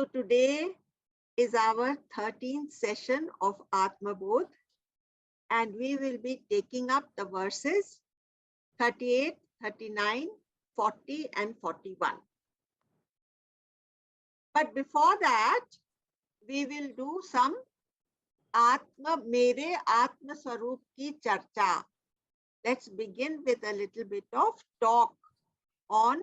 So today is our 13th session of Atmabodh, and we will be taking up the verses 38, 39, 40 and 41. But before that, we will do some Mere Atma Swarup ki Charcha. Let's begin with a little bit of talk on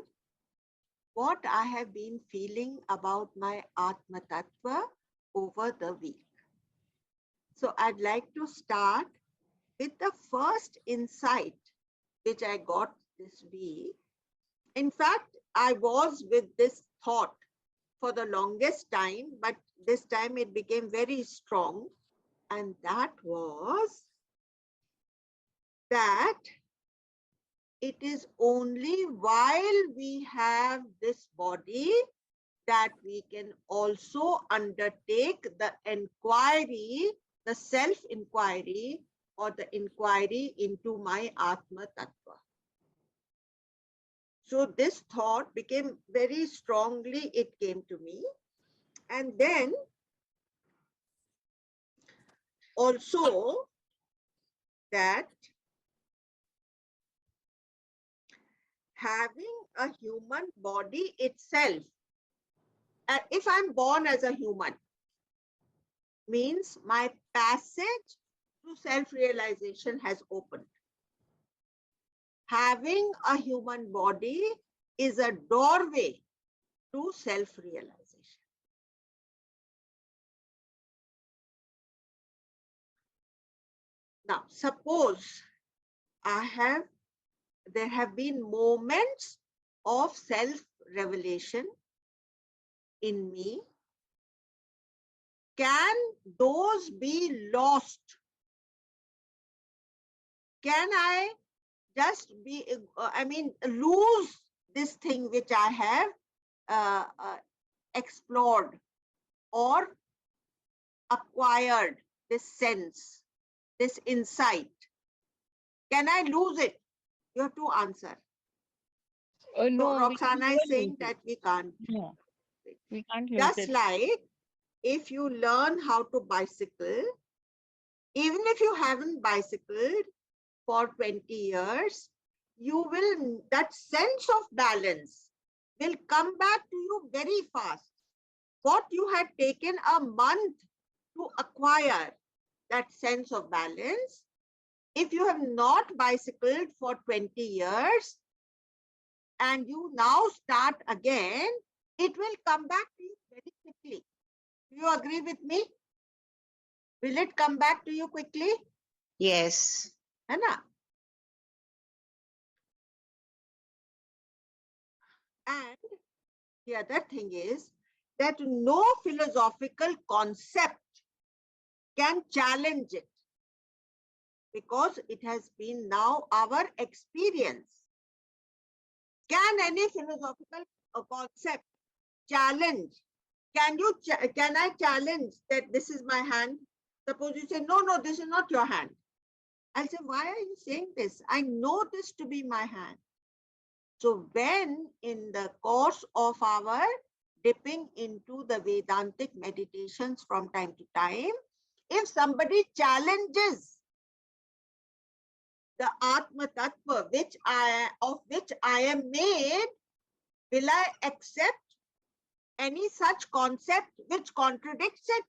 what I have been feeling about my Atma Tattva over the week. So I'd like to start with the first insight which I got this week. In fact, I was with this thought for the longest time, but this time it became very strong. And that was that it is only while we have this body that we can also undertake the inquiry, the self-inquiry or the inquiry into my Atma Tattva. So this thought became very strongly, it came to me. And then also that having a human body itself, if I'm born as a human, means my passage to self-realization has opened. Having a human body is a doorway to self-realization. Now, suppose there have been moments of self-revelation in me. Can those be lost? Can I just lose this thing which I have explored or acquired, this sense, this insight? Can I lose it? You have to answer. No, so Roxana is saying that we can't. No, we can't lose Just it. like if you learn how to bicycle, even if you haven't bicycled for 20 years, that sense of balance will come back to you very fast. What you had taken a month to acquire, that sense of balance, if you have not bicycled for 20 years and you now start again, it will come back to you very quickly. Do you agree with me? Will it come back to you quickly? Yes. Anna? And the other thing is that no philosophical concept can challenge it, because it has been now our experience. Can any philosophical concept challenge? Can I challenge that this is my hand? Suppose you say, no, this is not your hand. I'll say, why are you saying this? I know this to be my hand. So when in the course of our dipping into the Vedantic meditations from time to time, if somebody challenges the Atma Tattva of which I am made, will I accept any such concept which contradicts it?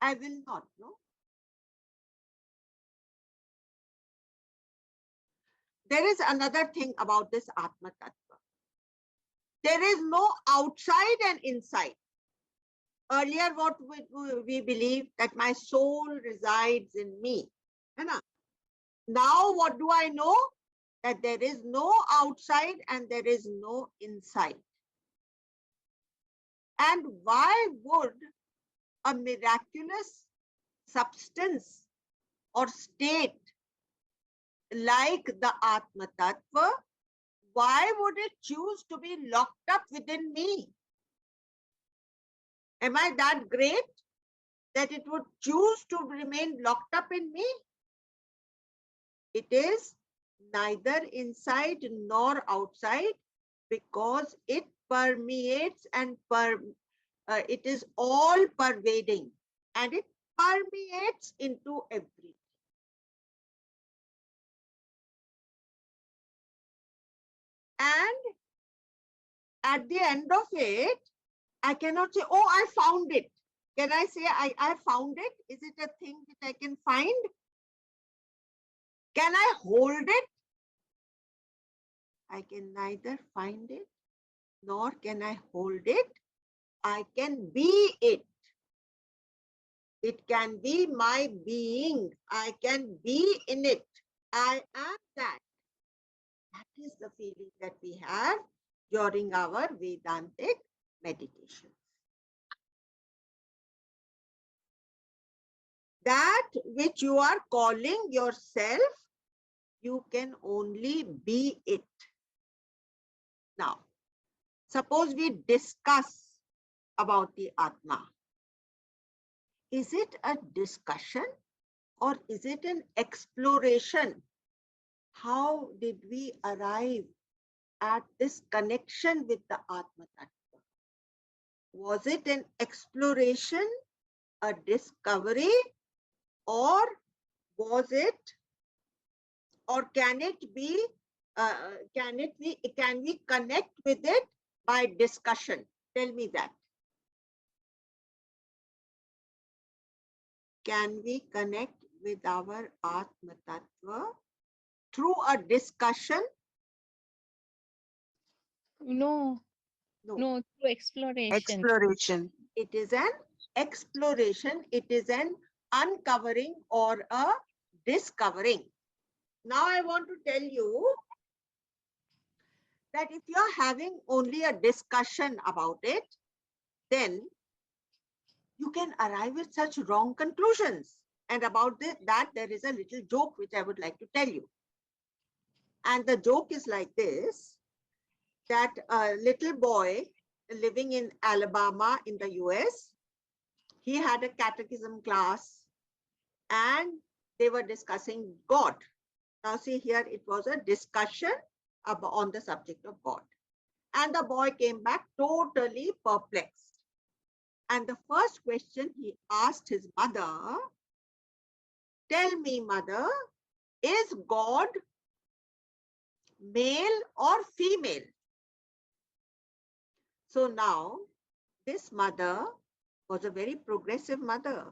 I will not, no. There is another thing about this Atma Tattva. There is no outside and inside. Earlier, what we believed that my soul resides in me. Now, what do I know? That there is no outside and there is no inside. And why would a miraculous substance or state like the Atma Tattva, why would it choose to be locked up within me? Am I that great that it would choose to remain locked up in me? It is neither inside nor outside, because it permeates and it is all pervading and it permeates into everything. And at the end of it, I cannot say, oh, I found it. Can I say I found it? Is it a thing that I can find? Can I hold it? I can neither find it nor can I hold it. I can be it. It can be my being. I can be in it. I am that. That is the feeling that we have during our Vedantic meditation. That which you are calling yourself, you can only be it. Now, suppose we discuss about the Atma. Is it a discussion or is it an exploration? How did we arrive at this connection with the Atma Tattva? Was it an exploration, a discovery, or was it, or can it be, can we connect with it by discussion? Tell me that. Can we connect with our Atma Tattva through a discussion? No, No. no, through exploration. Exploration. It is an exploration. It is an uncovering or a discovering. Now I want to tell you that if you're having only a discussion about it, then you can arrive at such wrong conclusions. And about that, there is a little joke which I would like to tell you. And the joke is like this, that a little boy living in Alabama in the US, he had a catechism class and they were discussing God. Now see here, it was a discussion on the subject of God. And the boy came back totally perplexed. And the first question he asked his mother, tell me, mother, is God male or female? So now this mother was a very progressive mother.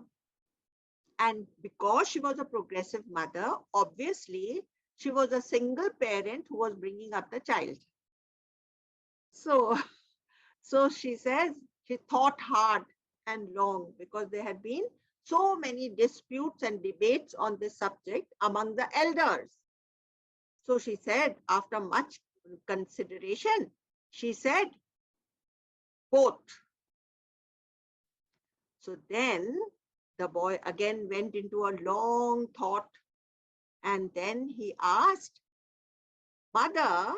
And because she was a progressive mother, obviously she was a single parent who was bringing up the child. So she says she thought hard and long because there had been so many disputes and debates on this subject among the elders. So she said, after much consideration, she said, both. So then the boy again went into a long thought and then he asked, mother,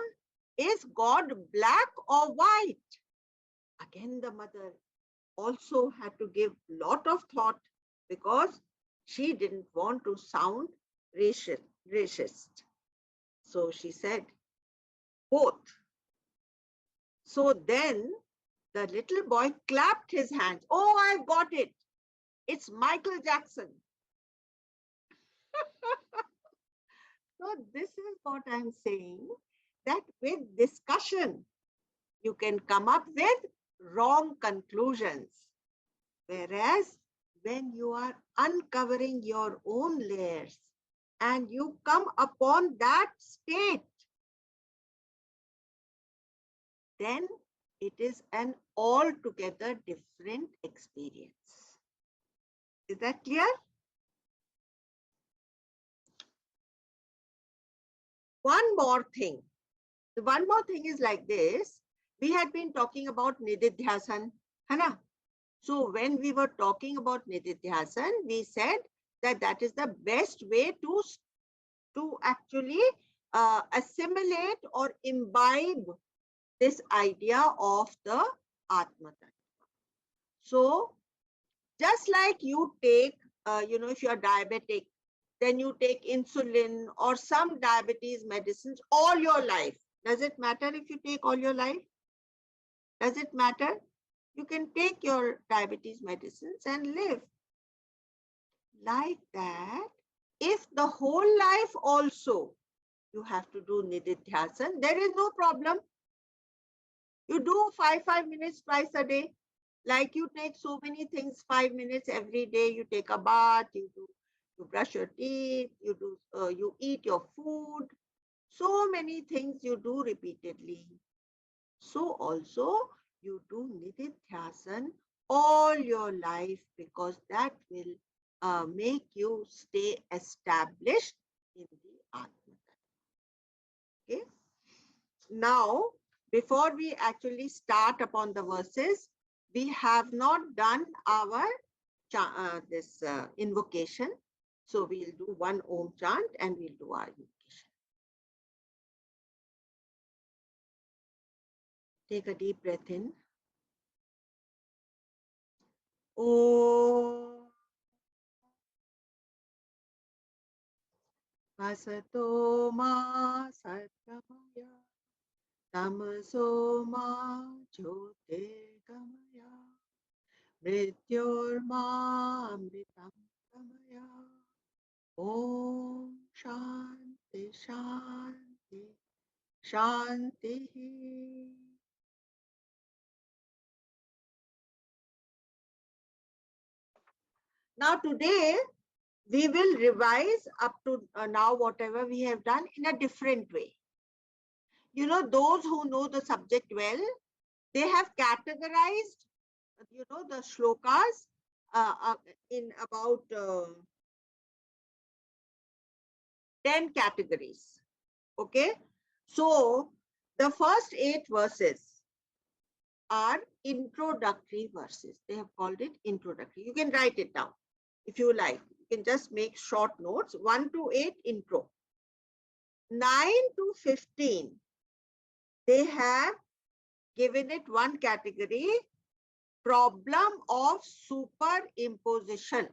is God black or white? Again, the mother also had to give lot of thought because she didn't want to sound racist. So she said, both. So then the little boy clapped his hands. Oh, I got it. It's Michael Jackson. So this is what I'm saying, that with discussion, you can come up with wrong conclusions. Whereas when you are uncovering your own layers and you come upon that state, then it is an altogether different experience. Is that clear? One more thing. The one more thing is like this. We had been talking about Nididhyasan, Hana. So when we were talking about Nididhyasan, we said that that is the best way to actually assimilate or imbibe this idea of the Atma Tattva. So just like you take, if you are diabetic, then you take insulin or some diabetes medicines all your life. Does it matter if you take all your life? Does it matter? You can take your diabetes medicines and live. Like that, if the whole life also you have to do nididhyasan, there is no problem. You do 5 minutes twice a day. Like you take so many things, 5 minutes every day. You take a bath, you brush your teeth, you eat your food. So many things you do repeatedly. So also you do nididhyasan all your life, because that will make you stay established in the Atma. Okay. Now, before we actually start upon the verses, we have not done our this invocation. So we'll do one Om chant and we'll do our invocation. Take a deep breath in. Om Vasato Ma Satgamaya Tamaso Ma Jyotirgamaya Mrityorma Amritam Gamaya. Om Shanti Shanti Shanti. Now today we will revise up to now whatever we have done in a different way. You know, those who know the subject well, they have categorized, the shlokas in about 10 categories. Okay. So the first 8 verses are introductory verses. They have called it introductory. You can write it down if you like. You can just make short notes. 1 to 8 intro. 9 to 15, they have given it one category, problem of superimposition.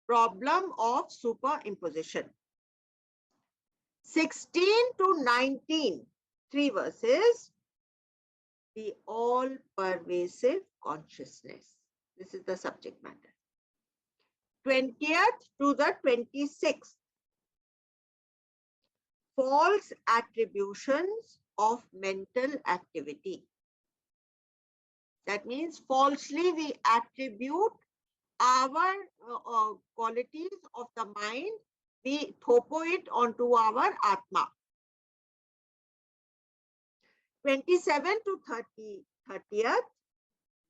Problem of superimposition. 16 to 19, 3 verses, the all-pervasive consciousness. This is the subject matter. 20th to the 26th, false attributions of mental activity. That means falsely we attribute our qualities of the mind, we topo it onto our Atma. 27 to 30th,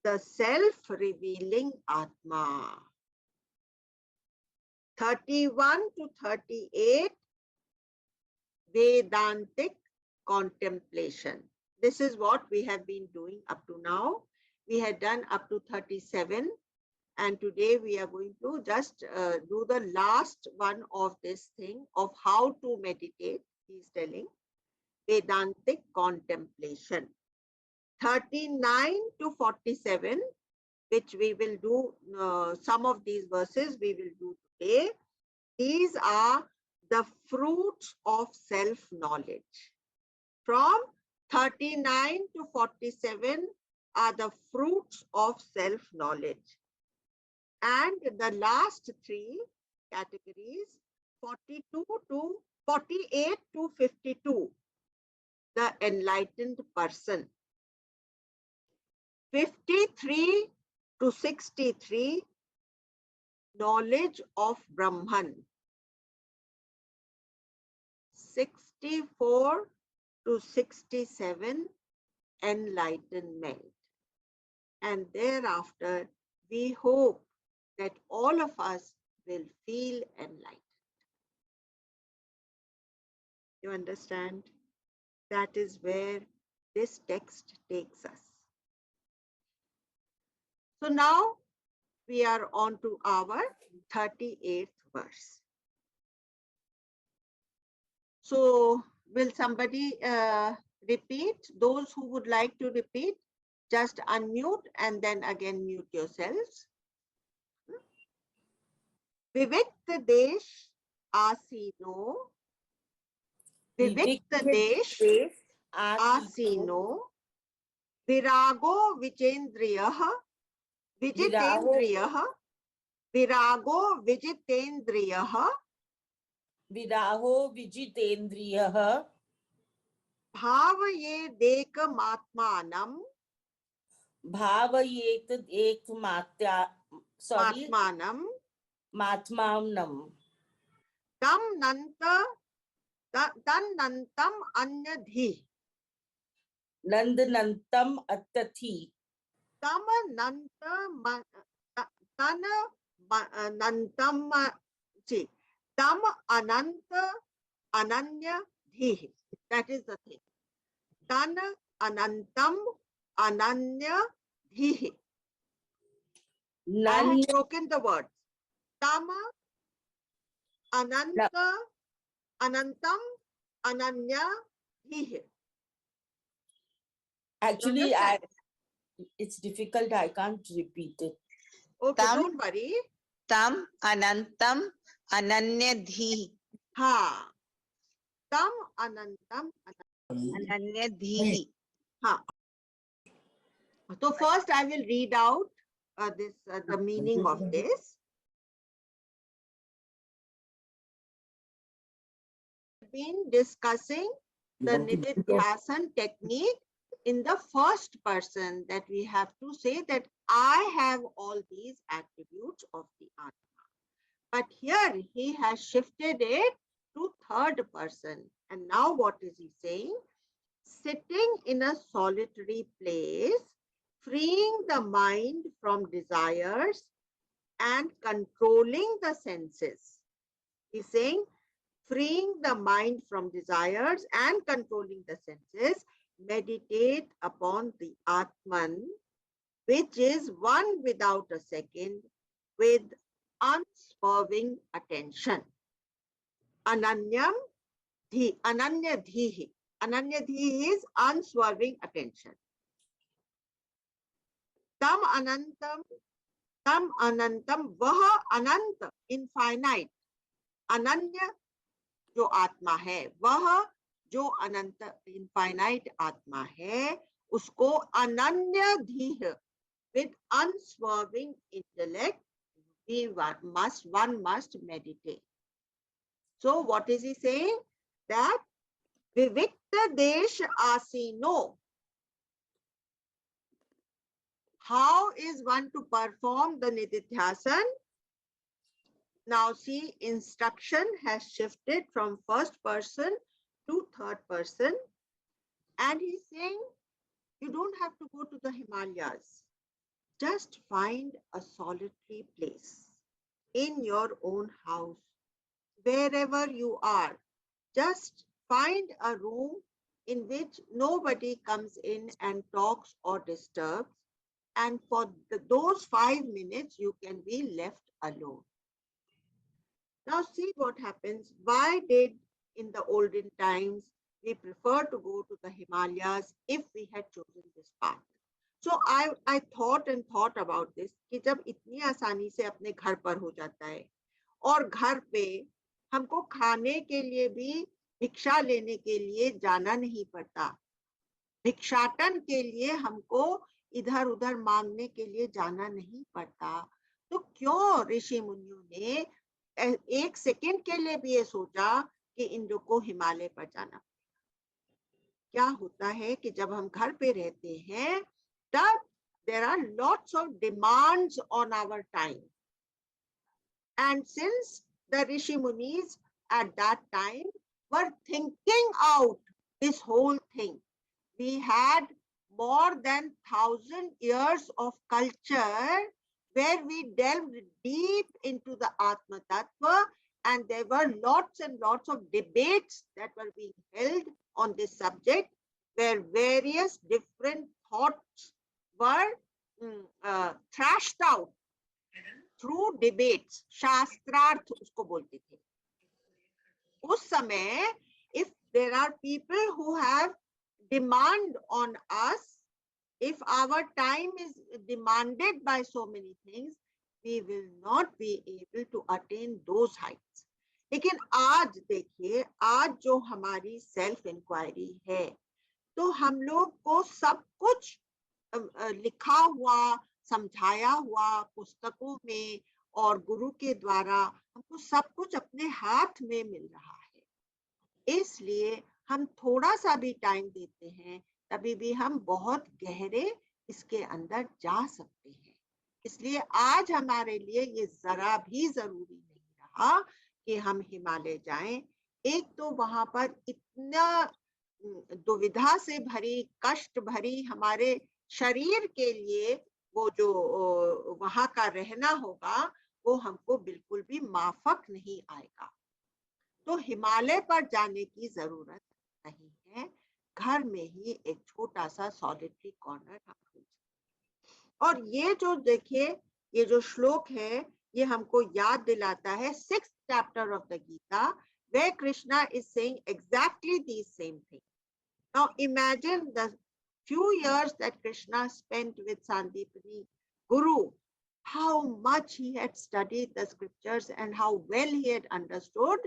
the self-revealing Atma. 31 to 38, Vedantic contemplation. This is what we have been doing up to now. We had done up to 37, and today we are going to just do the last one of this thing of how to meditate. He is telling Vedantic contemplation. 39 to 47, which we will do, some of these verses we will do today. These are the fruits of self-knowledge. From 39 to 47 are the fruits of self-knowledge. And the last 3 categories, 48 to 52, the enlightened person. 53 to 63, knowledge of Brahman. 64 to 67, enlightenment. And thereafter, we hope that all of us will feel enlightened. You understand? That is where this text takes us. So now we are on to our 38th verse. So will somebody repeat? Those who would like to repeat, just unmute and then again mute yourselves. Vivikta desh asino. Vivikta desh asino. विरागो विचेन्द्रियः विराहो विजितेन्द्रियः विरागो विजितेन्द्रियः विराहो विजितेन्द्रियः भावयेदेकमात्मानं भावयेत एकमात्या सॉरी आत्मानं मात्मानं तं नन्त तन्नन्तम् अन्यधि नंदनंतम अत्यथि तम नन्त तन नन्तं see, tam ananta ananya dhihi. That is the thing. Tan anantam ananya dhihi. I have नन्य broken the words. Tam ananta anantam ananya dhihi. actually I it's difficult, I can't repeat it. Okay, Tam don't worry. tam anantam ananyadhi. Ha. Tam anantam Ananyadhi. ha. So first I will read out this the meaning of this. Been discussing the Nididhyasan technique in the first person, that we have to say that I have all these attributes of the Atma. But here he has shifted it to third person. And now what is he saying? Sitting in a solitary place, freeing the mind from desires and controlling the senses. He's saying, freeing the mind from desires and controlling the senses, meditate upon the Atman, which is one without a second, with unswerving attention. Ananyam dhi, ananya dhihi. Ananya dhihi is unswerving attention. Tam anantam, vaha ananta, infinite. Ananya जो आत्मा है, वह जो अनंत infinite आत्मा है, उसको अनन्य धीह, with unswerving intellect, one must meditate. So what is he saying? That vivikta desh asino. How is one to perform the Nididhyasan? Now see, instruction has shifted from first person to third person, and he's saying you don't have to go to the Himalayas. Just find a solitary place in your own house, wherever you are. Just find a room in which nobody comes in and talks or disturbs, and for those 5 minutes you can be left alone. Now see what happens. Why did in the olden times we prefer to go to the Himalayas if we had chosen this path? So I thought and thought about this कि जब इतनी आसानी से अपने घर पर हो जाता है और घर पे हमको खाने के लिए भी भिक्षा लेने के लिए जाना नहीं पड़ता, भिक्षाटन के लिए हमको इधर उधर मांगने के लिए जाना नहीं पड़ता, तो क्यों ऋषि मुनियों ने एक सेकंड के लिए भी ये सोचा कि इन लोग को हिमालय पर जाना? क्या होता है कि जब हम घर पे रहते हैं तब there are lots of demands on our time, and since the Rishi Munis at that time were thinking out this whole thing, we had more than 1,000 years of culture where we delved deep into the Atma Tattva, and there were lots and lots of debates that were being held on this subject, where various different thoughts were thrashed out through debates. शास्त्रार्थ उसको बोलते थे उस समय. If there are people who have demand on us, if our time is demanded by so many things, we will not be able to attain those heights. लेकिन आज देखिए, आज जो हमारी सेल्फ इंक्वायरी है, तो हम लोग को सब कुछ लिखा हुआ, समझाया हुआ पुस्तकों में और गुरु के द्वारा हमको सब कुछ अपने हाथ में मिल रहा है। इसलिए हम थोड़ा सा भी टाइम देते हैं तभी भी हम बहुत गहरे इसके अंदर जा सकते हैं। इसलिए आज हमारे लिए ये जरा भी जरूरी नहीं रहा कि हम हिमालय जाएं। एक तो वहां पर इतना दुविधा से भरी, कष्ट भरी हमारे शरीर के लिए वो जो वहां का रहना होगा वो हमको बिल्कुल भी माफक नहीं आएगा। तो हिमालय पर जाने की जरूरत नहीं है, घर में ही एक छोटा सा सॉलिटरी कॉर्नर हम ढूंढ सकते हैं। और ये जो देखिए, ये जो श्लोक है ये हमको याद दिलाता है 6th chapter of the Gita, where Krishna is saying exactly the same thing. Now imagine the few years that Krishna spent with Sandipani Guru, how much he had studied the scriptures and how well he had understood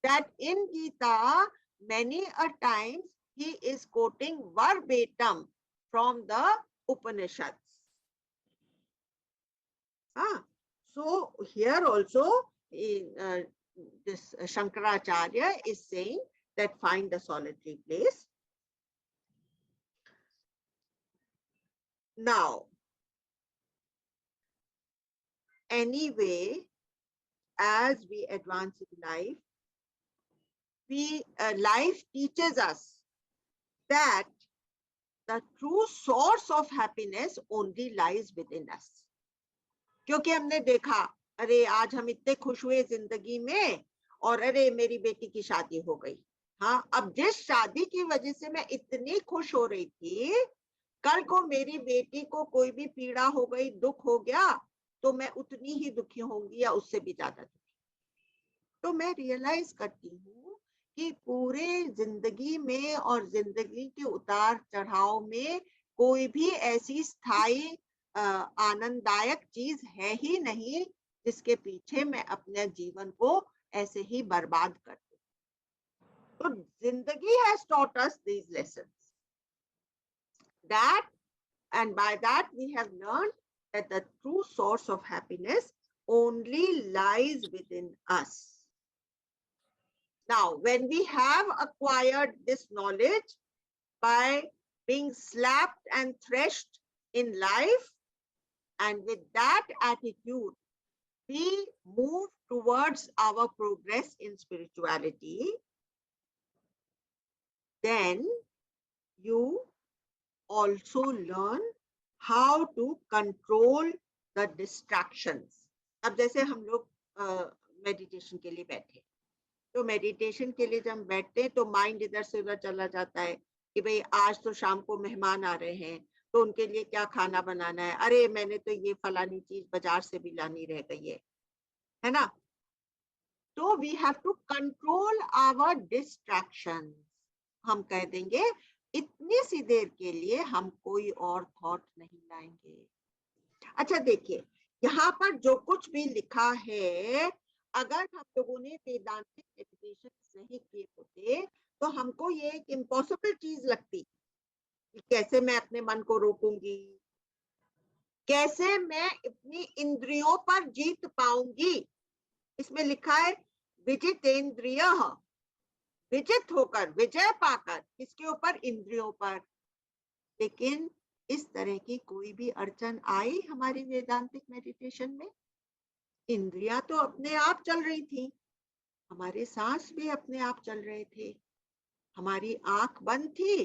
that in Gita, many a times he is quoting verbatim from the Upanishads. So here also this Shankaracharya is saying that find a solitary place. Now, anyway, as we advance in life, life teaches us that the true source of happiness only lies within us. क्योंकि हमने देखा, अरे आज हम इतने खुश हुए जिंदगी में और अरे मेरी बेटी की शादी हो गई। हाँ, अब जिस शादी की वजह से मैं इतनी खुश हो रही थी, कल को मेरी बेटी को कोई भी पीड़ा हो गई, दुख हो गया, तो मैं उतनी ही दुखी होंगी या उससे भी ज्यादा दुखी। तो मैं रियलाइज करती हूँ कि पूरे जिंदगी में और जिंदगी के उतार चढ़ाव में कोई भी ऐसी स्थायी आनंददायक चीज है ही नहीं जिसके पीछे मैं अपने जीवन को ऐसे ही बर्बाद कर दूं। तो जिंदगी has taught us these lessons, that and by that we have learned that the true source of happiness only lies within us. Now, when we have acquired this knowledge by being slapped and threshed in life, and with that attitude, we move towards our progress in spirituality, then you also learn how to control the distractions. अब जैसे हम लोग meditation के लिए बैठे, तो meditation के लिए जब हम बैठते हैं तो माइंड इधर से उधर चला जाता है कि भाई आज तो शाम को मेहमान आ रहे हैं तो उनके लिए क्या खाना बनाना है, अरे मैंने तो ये फलानी चीज बाजार से भी लानी रह गई है ना। तो we have to control our distraction. हम कह देंगे इतनी सी देर के लिए हम कोई और थॉट नहीं लाएंगे। अच्छा देखिए, यहाँ पर जो कुछ भी लिखा है, अगर हम लोगों ने वेदांतिक मेडिटेशन नहीं किए होते तो हमको ये एक इम्पॉसिबल चीज लगती कि कैसे मैं अपने मन को रोकूंगी, कैसे मैं अपनी इंद्रियों पर जीत पाऊंगी। इसमें लिखा है विजितेंद्रिय, विजित होकर, विजय पाकर, किसके ऊपर? इंद्रियों पर। लेकिन इस तरह की कोई भी अड़चन आई हमारी वेदांतिक मेडिटेशन में? इंद्रियां तो अपने आप चल रही थी, हमारे सांस भी अपने आप चल रहे थे, हमारी आंख बंद थी,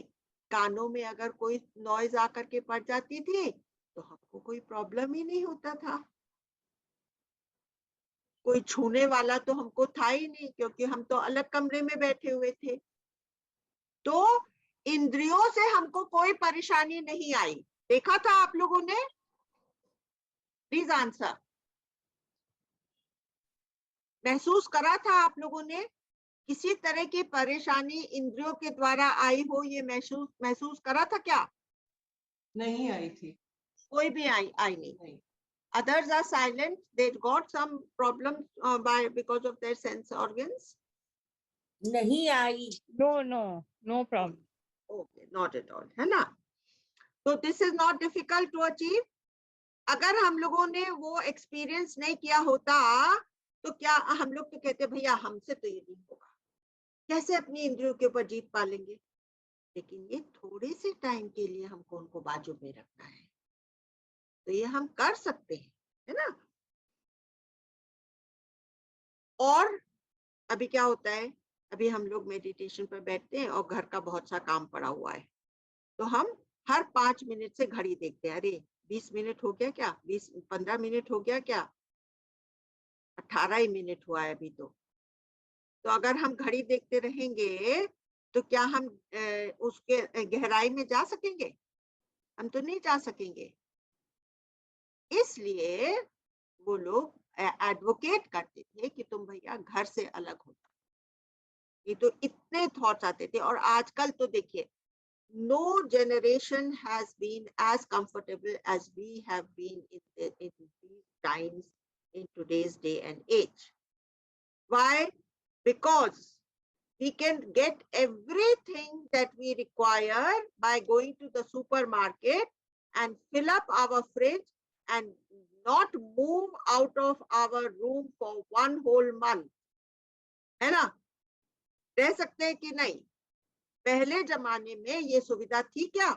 कानों में अगर कोई नॉइज आकर के पड़ जाती थी तो हमको कोई प्रॉब्लम ही नहीं होता था। कोई छूने वाला तो हमको था ही नहीं क्योंकि हम तो अलग कमरे में बैठे हुए थे। तो इंद्रियों से हमको कोई परेशानी नहीं आई। देखा था आप लोगों ने? Please answer. महसूस करा था आप लोगों ने? किसी तरह की परेशानी इंद्रियों के द्वारा आई हो, ये महसूस करा था क्या? नहीं आई थी। कोई भी आई नहीं। Others are silent. They got some problems because of their sense organs. नहीं आई। No problem. Okay, not at all, है ना? तो this is not difficult to achieve. अगर हम लोगों ने वो एक्सपीरियंस नहीं किया होता तो क्या हम लोग तो कहते भैया हमसे तो ये नहीं होगा, कैसे अपनी इंद्रियों के ऊपर जीत पालेंगे. लेकिन ये थोड़े से टाइम के लिए हमको उनको बाजू में रखना है, तो ये हम कर सकते हैं, है ना. और अभी क्या होता है, अभी हम लोग मेडिटेशन पर बैठते हैं और घर का बहुत सा काम पड़ा हुआ है, तो हम हर 5 मिनट से घड़ी देखते हैं, अरे 20 मिनट हो गया क्या, 15 मिनट हो गया क्या, 18 ही मिनट हुआ है अभी तो अगर हम घड़ी देखते रहेंगे तो क्या हम उसके गहराई में जा सकेंगे? हम तो नहीं जा सकेंगे. इसलिए वो लोग एडवोकेट करते थे कि तुम भैया घर से अलग हो जाओ. ये तो इतने थॉट्स आते थे. और आजकल तो देखिए, no generation has been as comfortable as we have been in these times in today's day and age. Why? Because we can get everything that we require by going to the supermarket and fill up our fridge and not move out of our room for one whole month. है ना? रह सकते हैं कि नहीं? पहले जमाने में ये सुविधा थी क्या?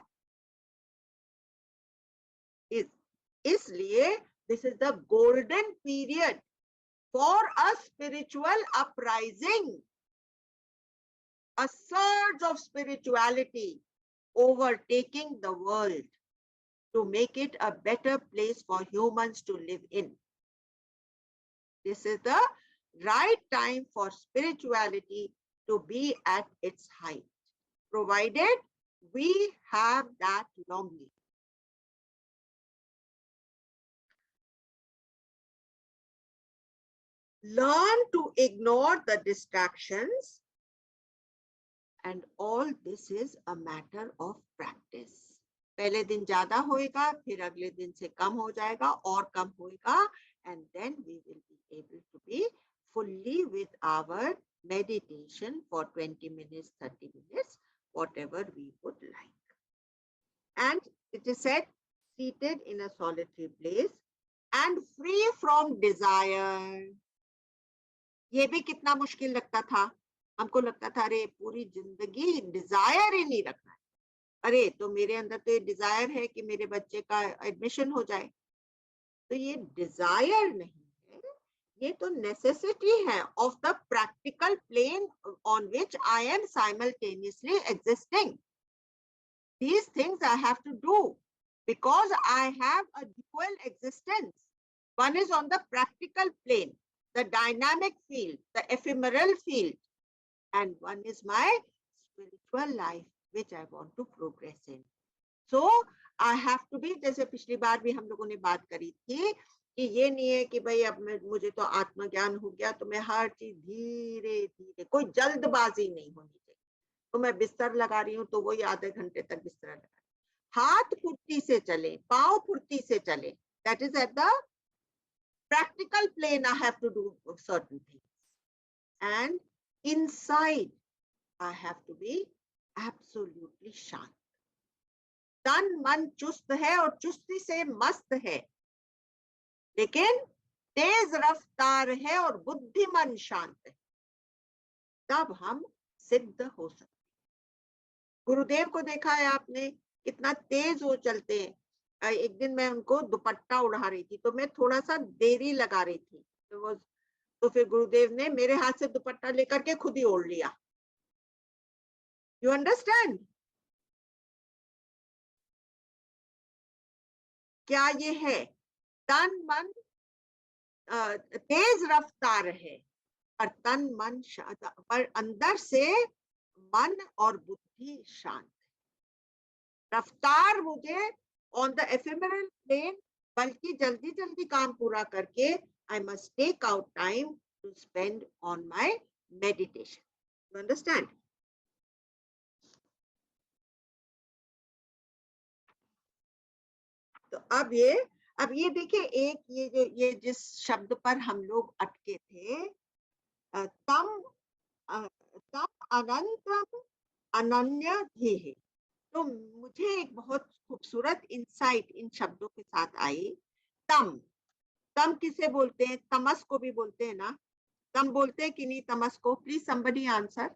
इसलिए this is the golden period for a spiritual uprising, a surge of spirituality overtaking the world to make it a better place for humans to live in. This is the right time for spirituality to be at its height, provided we have that longing. Learn to ignore the distractions, and all this is a matter of practice. पहले दिन ज्यादा होएगा, फिर अगले दिन से कम हो जाएगा और कम होएगा, and then we will be able to be fully with our meditation for 20 minutes, 30 minutes, whatever we would like. And it is said, seated in a solitary place and free from desire. ये भी कितना मुश्किल लगता था. हमको लगता था अरे पूरी जिंदगी डिजायर ही नहीं रखना है. अरे तो मेरे अंदर तो ये डिजायर है कि मेरे बच्चे का एडमिशन हो जाए. तो ये डिजायर नहीं है, ये तो नेसेसिटी है of the practical plane on which I am simultaneously existing. These things I have to do because I have a dual existence. One is on the practical plane, the dynamic field, the ephemeral field, and one is my spiritual life, which I want to progress in. So I have to be, जैसे पिछली बार भी हम लोगों ने बात करी थी कि ये नहीं है कि भाई अब मुझे तो आत्मज्ञान हो गया तो मैं हर चीज धीरे धीरे, कोई जल्दबाजी नहीं होनी चाहिए. तो मैं बिस्तर लगा रही हूँ तो वही आधे घंटे तक बिस्तर लगा. हाथ फुर्ती से चले, पांव फुर्ती से चले. That is at the practical plane. I have to do certain things, and inside I have to be absolutely शांत. तन मन चुस्त है और चुस्ती से मस्त है, लेकिन तेज रफ्तार है और बुद्धिमान शांत है. तब हम सिद्ध हो सकते. गुरुदेव को देखा है आपने, कितना तेज वो चलते हैं. एक दिन मैं उनको दुपट्टा उड़ा रही थी तो मैं थोड़ा सा देरी लगा रही थी, तो फिर गुरुदेव ने मेरे हाथ से दुपट्टा लेकर के खुद ही ओढ़ लिया. You understand? क्या ये है? तन मन तेज रफ्तार है और तन मन शांत, पर अंदर से मन और बुद्धि शांत. रफ्तार मुझे ऑन द एफेमरल प्लेन, बल्कि जल्दी जल्दी काम पूरा करके I must take out time to spend on my meditation. You understand? तो अब ये देखिए, एक ये जिस शब्द पर हम लोग अटके थे, तम तम अनंतम अनन्य धीः. तो मुझे एक बहुत खूबसूरत इंसाइट इन शब्दों के साथ आई। तम, तम किसे बोलते हैं? तमस को भी बोलते हैं ना? तम बोलते हैं कि नहीं तमस को? Please somebody answer.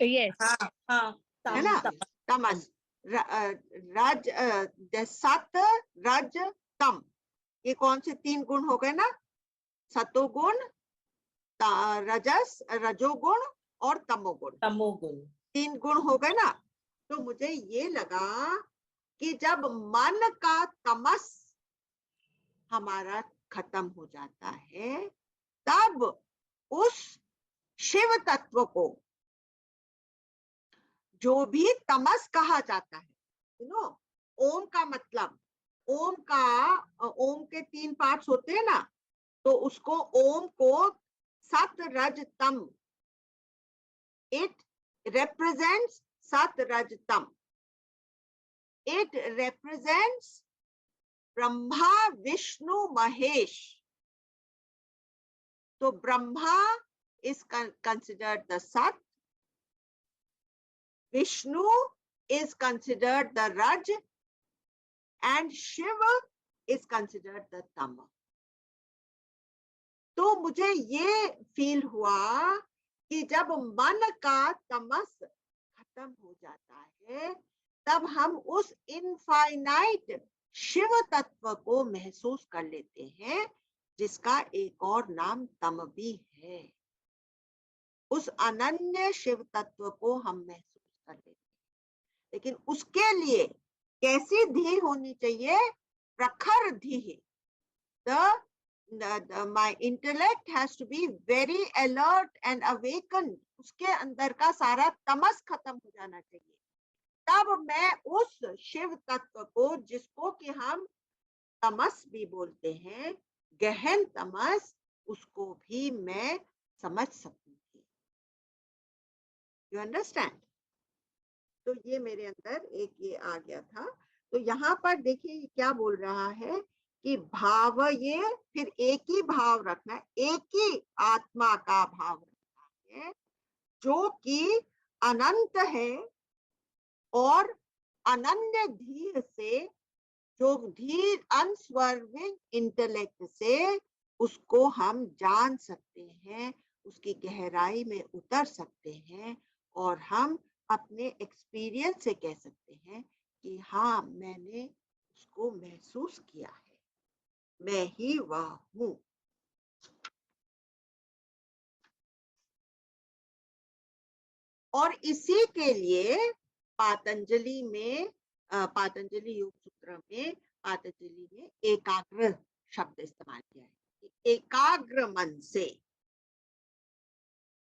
Yes. हाँ हाँ है तम ना? तम तमस, रज, सत, रज, तम, ये कौन से 3 गुण हो गए ना? सतोगुण, रजस, रजोगुण और तमोगुण, तमोगुण 3 गुण हो गए ना? तो मुझे ये लगा कि जब मन का तमस हमारा खत्म हो जाता है, तब उस शिव तत्व को, जो भी तमस कहा जाता है, ओम का मतलब, ओम का, ओम के 3 पार्ट्स होते हैं ना, तो उसको, ओम को सत रज तम, इट represents सत रज तम, it represents ब्रह्मा विष्णु महेश। तो Brahma is considered the sat, Vishnu is considered the raj, and Shiva is considered the tama. तो मुझे ये फील हुआ कि जब मन का तमस खत्म हो जाता है, तब हम उस इनफाइनाइट शिव तत्व को महसूस कर लेते हैं, जिसका एक और नाम तम भी है। उस अनन्य शिव तत्व को हम महसूस कर लेते हैं, लेकिन उसके लिए कैसी धी होनी चाहिए? प्रखर धी। My intellect has to be very alert and awakened. उसके अंदर का सारा तमस खत्म हो जाना चाहिए, तब मैं उस शिव तत्व को, जिसको कि हम तमस भी बोलते हैं, गहन तमस, उसको भी मैं समझ सकूंगी। You understand? तो ये मेरे अंदर एक ये आ गया था। तो यहाँ पर देखिए क्या बोल रहा है कि भाव, ये फिर एक ही भाव रखना है, एक ही आत्मा का भाव रखना है, जो कि अनंत है और अनन्य धीर से, जो धीर अनस्वर्विंग इंटेलेक्ट से उसको हम जान सकते हैं, उसकी गहराई में उतर सकते हैं, और हम अपने एक्सपीरियंस से कह सकते हैं कि हाँ, मैंने उसको महसूस किया है, मैं ही वह हूं। और इसी के लिए पातंजलि में, पातंजलि योग सूत्र में पातंजलि ने एकाग्र शब्द इस्तेमाल किया है, एकाग्र मन से।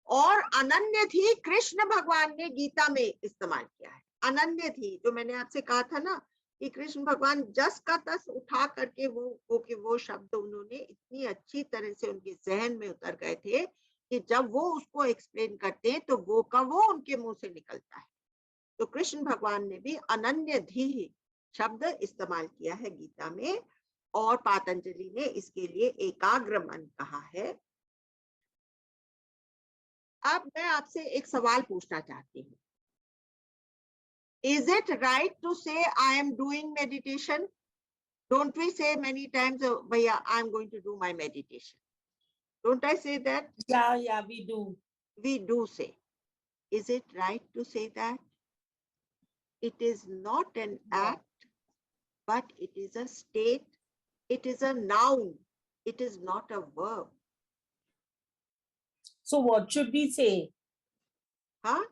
और अनन्य थी कृष्ण भगवान ने गीता में इस्तेमाल किया है। अनन्य थी, जो मैंने आपसे कहा था ना कि कृष्ण भगवान जस का तस उठा करके वो शब्द उन्होंने इतनी अच्छी तरह से उनके जहन में उतर गए थे कि जब वो उसको एक्सप्लेन करते हैं तो वो का वो उनके मुंह से निकलता है। तो कृष्ण भगवान ने भी अनन्य धी शब्द इस्तेमाल किया है गीता में, और पातंजलि ने इसके लिए एकाग्र मन कहा है। अब मैं आपसे एक सवाल पूछना चाहती हूँ। Is it right to say I am doing meditation? Don't we say many times, oh, Bhaiya, I'm going to do my meditation? Don't I say that? yeah we do. We do say. Is it right to say that? It is not an act, but it is a state. It is a noun. It is not a verb. So what should we say? Huh?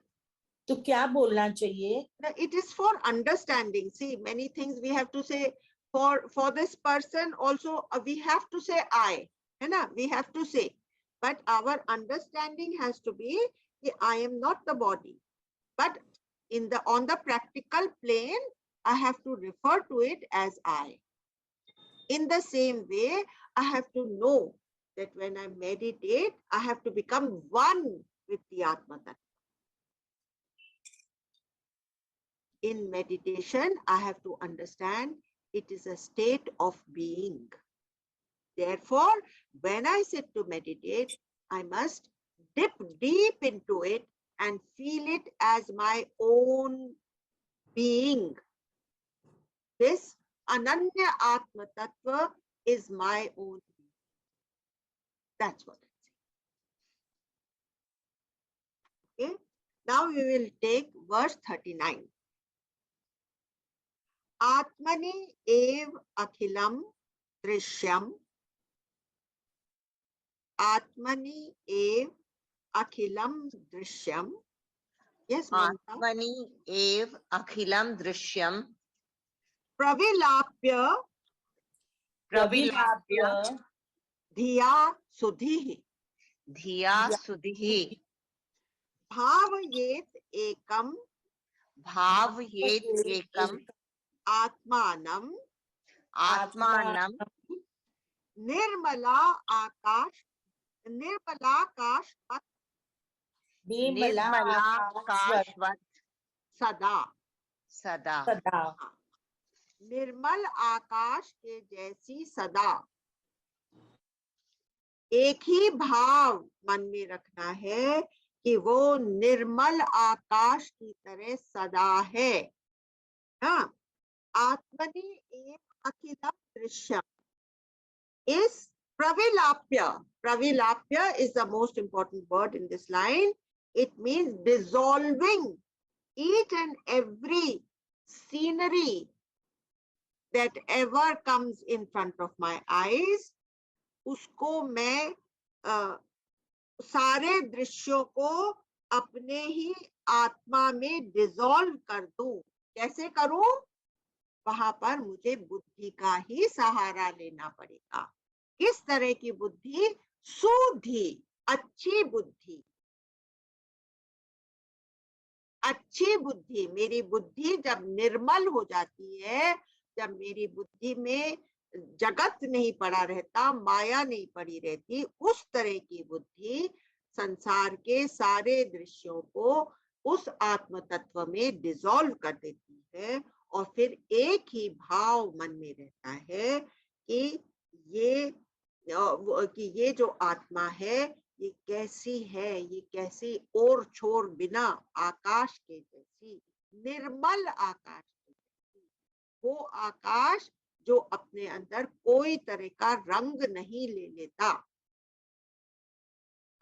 तो क्या बोलना चाहिए? Now, it is for understanding. See, many things we have to say. For this person also, we have to say I. है ना? We have to say. But our understanding has to be that I am not the body. But on the practical plane, I have to refer to it as I. In the same way, I have to know that when I meditate, I have to become one with the Atma Tattva. In meditation, I have to understand it is a state of being. Therefore, when I sit to meditate, I must dip deep into it and feel it as my own being. This Ananya Atma Tattva is my own being. That's what I say. Okay. Now we will take verse 39. Atmani ev akhilam drishyam. Atmani ev akhilam drishyam. Yes, Mamta. Atmani ev akhilam drishyam Pravilapya pravilapya dhiya sudhihi. dhiya sudhihi Bhavayet ekam bhavyet ekam atmanam atmanam nirmala akash Nirmala nirmalakashvat sada. sada. Sada. निर्मल आकाश के जैसी सदा एक ही भाव मन में रखना है कि वो निर्मल आकाश की तरह सदा है। हाँ, आत्मनि एव अखिलम Drishyam is pravilapya. Pravilapya is the most important word in this line. It means dissolving each and every scenery that ever comes in front of my eyes. उसको मैं सारे दृश्यों को अपने ही आत्मा में डिसॉल्व कर दूं। कैसे करूं? वहां पर मुझे बुद्धि का ही सहारा लेना पड़ेगा। किस तरह की बुद्धि? सुधि, अच्छी बुद्धि। अच्छी बुद्धि, मेरी बुद्धि जब निर्मल हो जाती है, जब मेरी बुद्धि में जगत नहीं पड़ा रहता, माया नहीं पड़ी रहती, उस तरह की बुद्धि संसार के सारे दृश्यों को उस आत्म तत्व में डिसॉल्व कर देती है और फिर एक ही भाव मन में रहता है कि ये जो आत्मा है ये कैसी है, ये कैसी ओर छोर बिना आकाश के जैसी, निर्मल आकाश के जैसी, वो आकाश जो अपने अंदर कोई तरह का रंग नहीं ले लेता।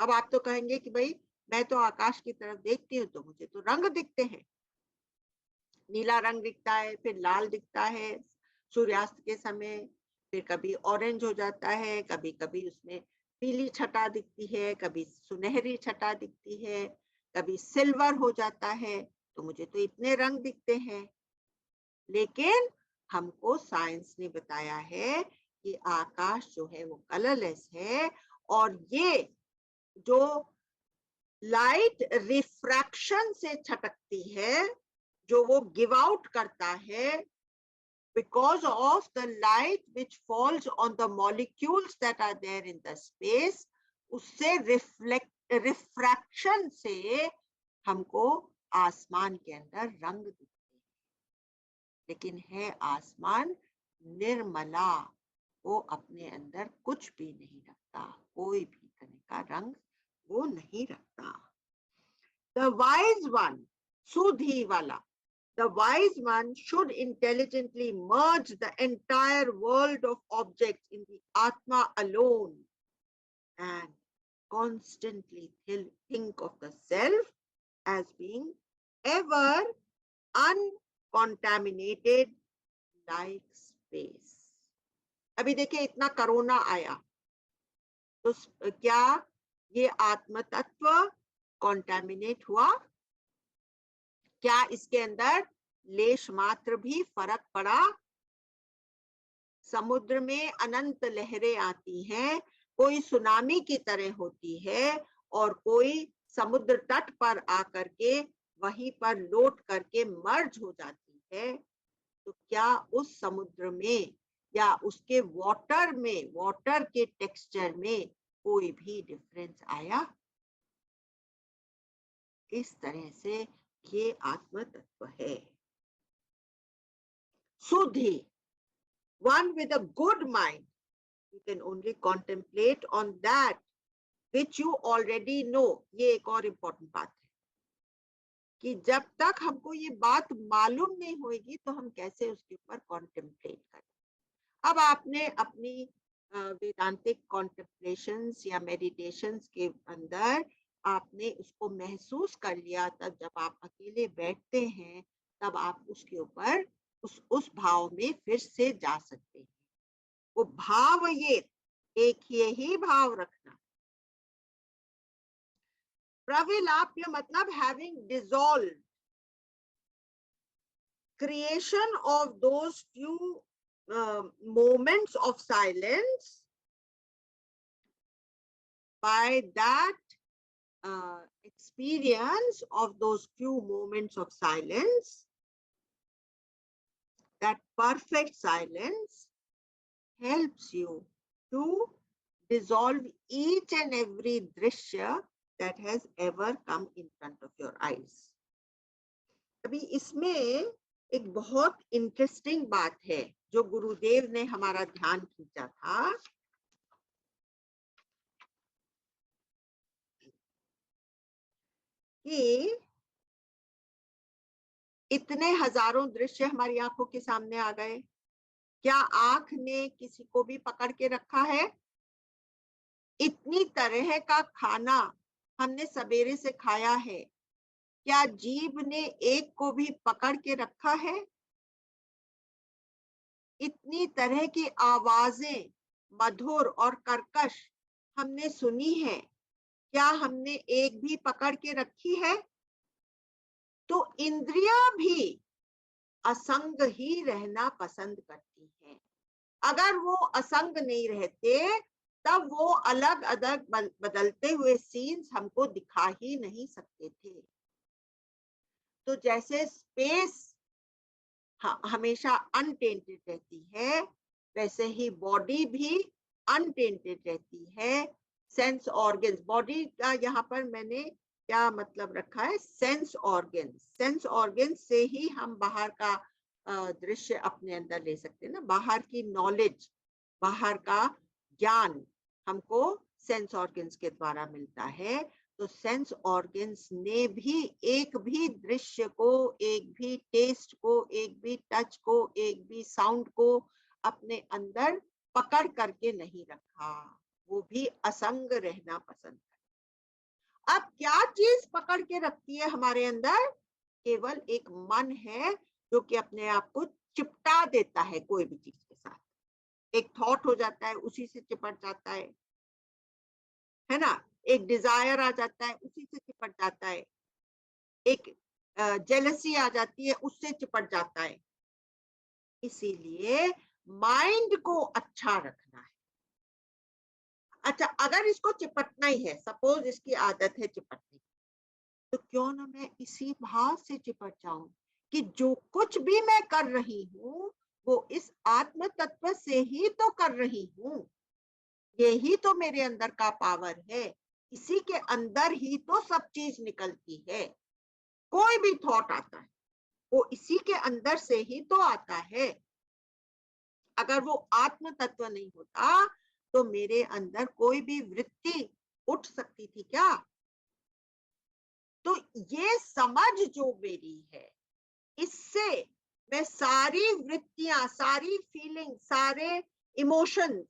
अब आप तो कहेंगे कि भाई मैं तो आकाश की तरफ देखती हूँ तो मुझे तो रंग दिखते हैं, नीला रंग दिखता है, फिर लाल दिखता है सूर्यास्त के समय, फिर कभी ऑरेंज हो जाता है, कभी कभी उसमें पीली छटा दिखती है, कभी सुनहरी छटा दिखती है, कभी सिल्वर हो जाता है, तो मुझे तो इतने रंग दिखते हैं। लेकिन हमको साइंस ने बताया है कि आकाश जो है वो कलरलेस है और ये जो लाइट रिफ्रैक्शन से छटकती है, जो वो गिव आउट करता है, because of the light which falls on the molecules that are there in the space, उससे रिफ्रैक्शन से हमको आसमान के अंदर रंग दिखते हैं। लेकिन है आसमान निर्मला, वो अपने अंदर कुछ भी नहीं रखता, कोई भी तरह का रंग वो नहीं रखता। The wise one, सुधी वाला, the wise one should intelligently merge the entire world of objects in the Atma alone and constantly think of the self as being ever uncontaminated like space. अभी देखिए इतना कोरोना आया तो क्या ये आत्म तत्व कॉन्टैमिनेट हुआ? क्या इसके अंदर लेश मात्र भी फर्क पड़ा? समुद्र में अनंत लहरें आती हैं, कोई सुनामी की तरह होती है और कोई समुद्र तट पर आकर के वहीं पर लौट करके मर्ज हो जाती है, तो क्या उस समुद्र में या उसके वाटर में, वाटर के टेक्सचर में कोई भी डिफरेंस आया? इस तरह से ये आत्म तत्व है। सुधि, one with a good mind, you can only contemplate on that which you already know. ये एक और important बात है। कि जब तक हमको ये बात मालूम नहीं होगी तो हम कैसे उसके ऊपर कॉन्टेम्पलेट करें। अब आपने अपनी वेदांतिक कॉन्टेम्पलेशंस या मेडिटेशंस के अंदर आपने उसको महसूस कर लिया, तब जब आप अकेले बैठते हैं तब आप उसके ऊपर उस भाव में फिर से जा सकते हैं। वो भाव, ये एक ही भाव रखना। प्रविलाप्य मतलब having dissolve, creation of those few moments of silence, by that experience of those few moments of silence, that perfect silence helps you to dissolve each and every drishya that has ever come in front of your eyes. अभी इसमें एक बहुत interesting बात है जो गुरुदेव ने हमारा ध्यान खींचा था कि इतने हजारों दृश्य हमारी आंखों के सामने आ गए, क्या आंख ने किसी को भी पकड़ के रखा है? इतनी तरह का खाना हमने सवेरे से खाया है, क्या जीभ ने एक को भी पकड़ के रखा है? इतनी तरह की आवाजें मधुर और कर्कश हमने सुनी है, क्या हमने एक भी पकड़ के रखी है? तो इंद्रियां भी असंग ही रहना पसंद करती हैं। अगर वो असंग नहीं रहते तब वो अलग अलग बदलते हुए सीन्स हमको दिखा ही नहीं सकते थे। तो जैसे स्पेस हमेशा अनटेंटेड रहती है, वैसे ही बॉडी भी अनटेंटेड रहती है। सेंस ऑर्गन्स, बॉडी का यहाँ पर मैंने क्या मतलब रखा है, सेंस ऑर्गन्स। सेंस ऑर्गन्स से ही हम बाहर का दृश्य अपने अंदर ले सकते हैं ना, बाहर की नॉलेज, बाहर का ज्ञान हमको सेंस ऑर्गन्स के द्वारा मिलता है। तो सेंस ऑर्गन्स ने भी एक भी दृश्य को, एक भी टेस्ट को, एक भी टच को, एक भी साउंड को अपने अंदर पकड़ करके नहीं रखा, वो भी असंग रहना पसंद करता। अब क्या चीज पकड़ के रखती है हमारे अंदर? केवल एक मन है जो कि अपने आप को चिपटा देता है कोई भी चीज के साथ। एक थॉट हो जाता है, उसी से चिपट जाता है ना। एक डिजायर आ जाता है, उसी से चिपट जाता है। एक जेलसी आ जाती है, उससे चिपट जाता है। इसीलिए माइंड को अच्छा रखना है। अच्छा, अगर इसको चिपटना ही है, सपोज इसकी आदत है चिपटने, तो क्यों ना मैं इसी भाव से चिपट जाऊं कि जो कुछ भी मैं कर रही हूँ वो इस आत्म तत्व से ही तो कर रही हूँ। यही तो मेरे अंदर का पावर है, इसी के अंदर ही तो सब चीज निकलती है। कोई भी थॉट आता है वो इसी के अंदर से ही तो आता है। अगर वो आत्म तत्व नहीं होता तो मेरे अंदर कोई भी वृत्ति उठ सकती थी क्या? तो ये समझ जो मेरी है, इससे मैं सारी वृत्तियां, सारी फीलिंग, सारे इमोशंस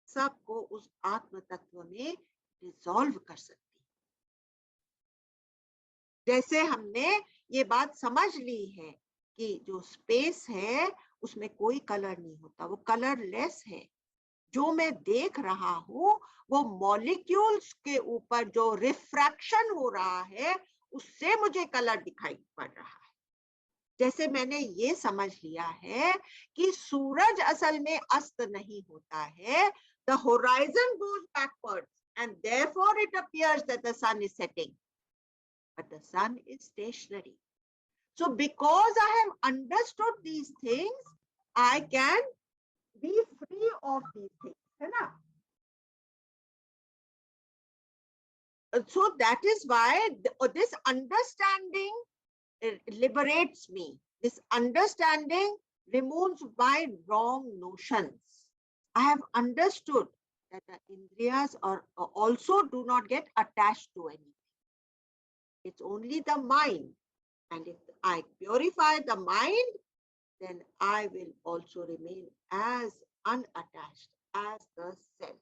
सबको उस आत्म तत्व में डिसॉल्व कर सकती। जैसे हमने ये बात समझ ली है कि जो स्पेस है उसमें कोई कलर नहीं होता, वो कलरलेस है। जो मैं देख रहा हूँ वो मॉलिक्यूल्स के ऊपर जो रिफ्रैक्शन हो रहा है उससे मुझे कलर दिखाई पड़ रहा है। जैसे मैंने ये समझ लिया है कि सूरज असल में अस्त नहीं होता है, the horizon goes backwards and therefore it appears that the sun is setting, but the sun is stationary. So because I have understood these things, I can be free of these things, है ना? So that is why this understanding liberates me. This understanding removes my wrong notions. I have understood that the indriyas also do not get attached to anything. It's only the mind And if I purify the mind, then I will also remain as unattached as the self.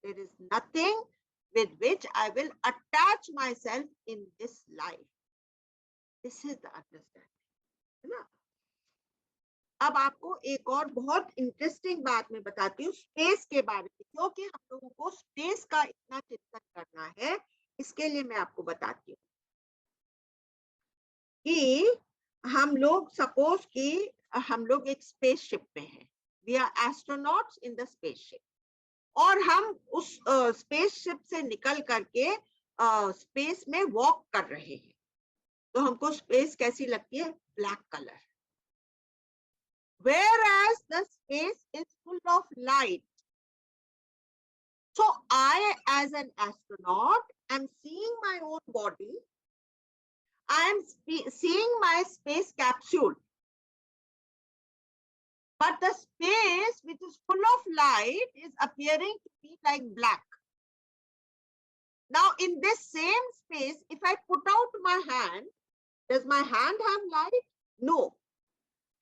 There is nothing with which I will attach myself in this life. This is the understanding. है ना? अब आपको एक और बहुत interesting बात मैं बताती हूँ स्पेस के बारे में, क्योंकि हम लोगों को स्पेस का इतना चिंतन करना है, इसके लिए मैं आपको बताती हूँ कि हम लोग सपोज कि हम लोग एक स्पेसशिप में हैं, we are astronauts in the spaceship, और हम उस स्पेसशिप से निकल करके स्पेस में वॉक कर रहे हैं, तो हमको स्पेस कैसी लगती है? Black colour. Whereas the space is full of light. So I, as an astronaut, am seeing my own body. I am seeing my space capsule. But the space which is full of light is appearing to be like black. Now in this same space, if I put out my hand, does my hand have light? No.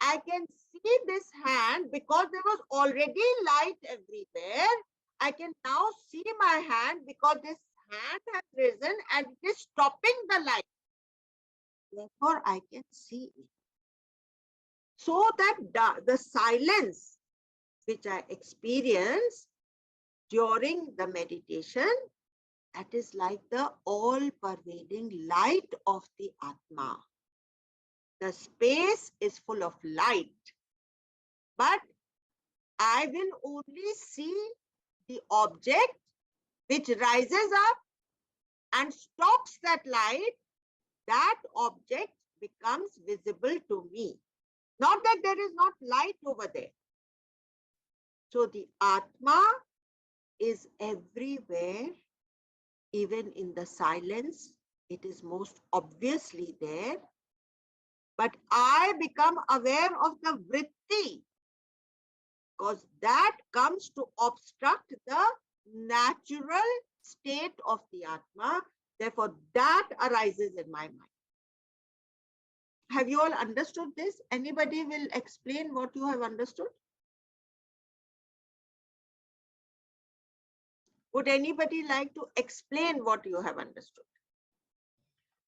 I can see this hand because there was already light everywhere. I can now see my hand because this hand has risen and it is stopping the light. Therefore, I can see it. So that the silence which I experience during the meditation, that is like the all-pervading light of the Atma. The space is full of light, but I will only see the object which rises up and stops that light. That object becomes visible to me. Not that there is not light over there. So the Atma is everywhere, even in the silence. It is most obviously there. But I become aware of the vritti, because that comes to obstruct the natural state of the Atma. Therefore, that arises in my mind. Have you all understood this? Anybody will explain what you have understood? Would anybody like to explain what you have understood?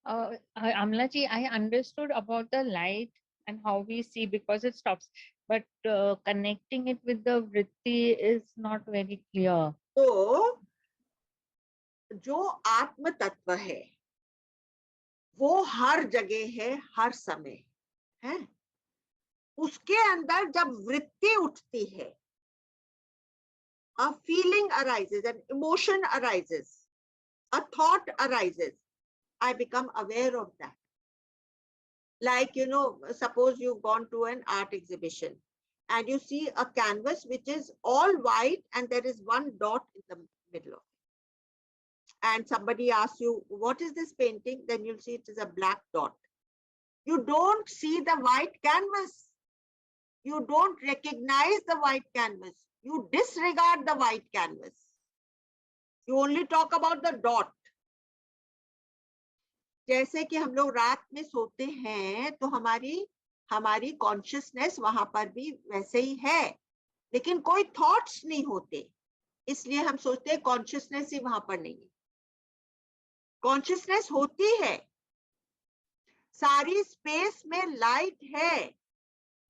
Amla ji, I understood about the light and how we see because it stops, but connecting it with the vritti is not very clear. तो जो आत्म तत्व है वो हर जगह है, हर समय है. उसके अंदर जब वृत्ति उठती है, a feeling arises, an emotion arises, a thought arises, I become aware of that. Like, you know, suppose you've gone to an art exhibition and you see a canvas which is all white and there is one dot in the middle of it. And somebody asks you, what is this painting? Then you'll see it is a black dot. You don't see the white canvas. You don't recognize the white canvas. You disregard the white canvas. You only talk about the dot. जैसे कि हम लोग रात में सोते हैं तो हमारी कॉन्शियसनेस वहां पर भी वैसे ही है, लेकिन कोई थॉट्स नहीं होते, इसलिए हम सोचते हैं कॉन्शियसनेस ही वहां पर नहीं है. कॉन्शियसनेस होती है, सारी स्पेस में लाइट है,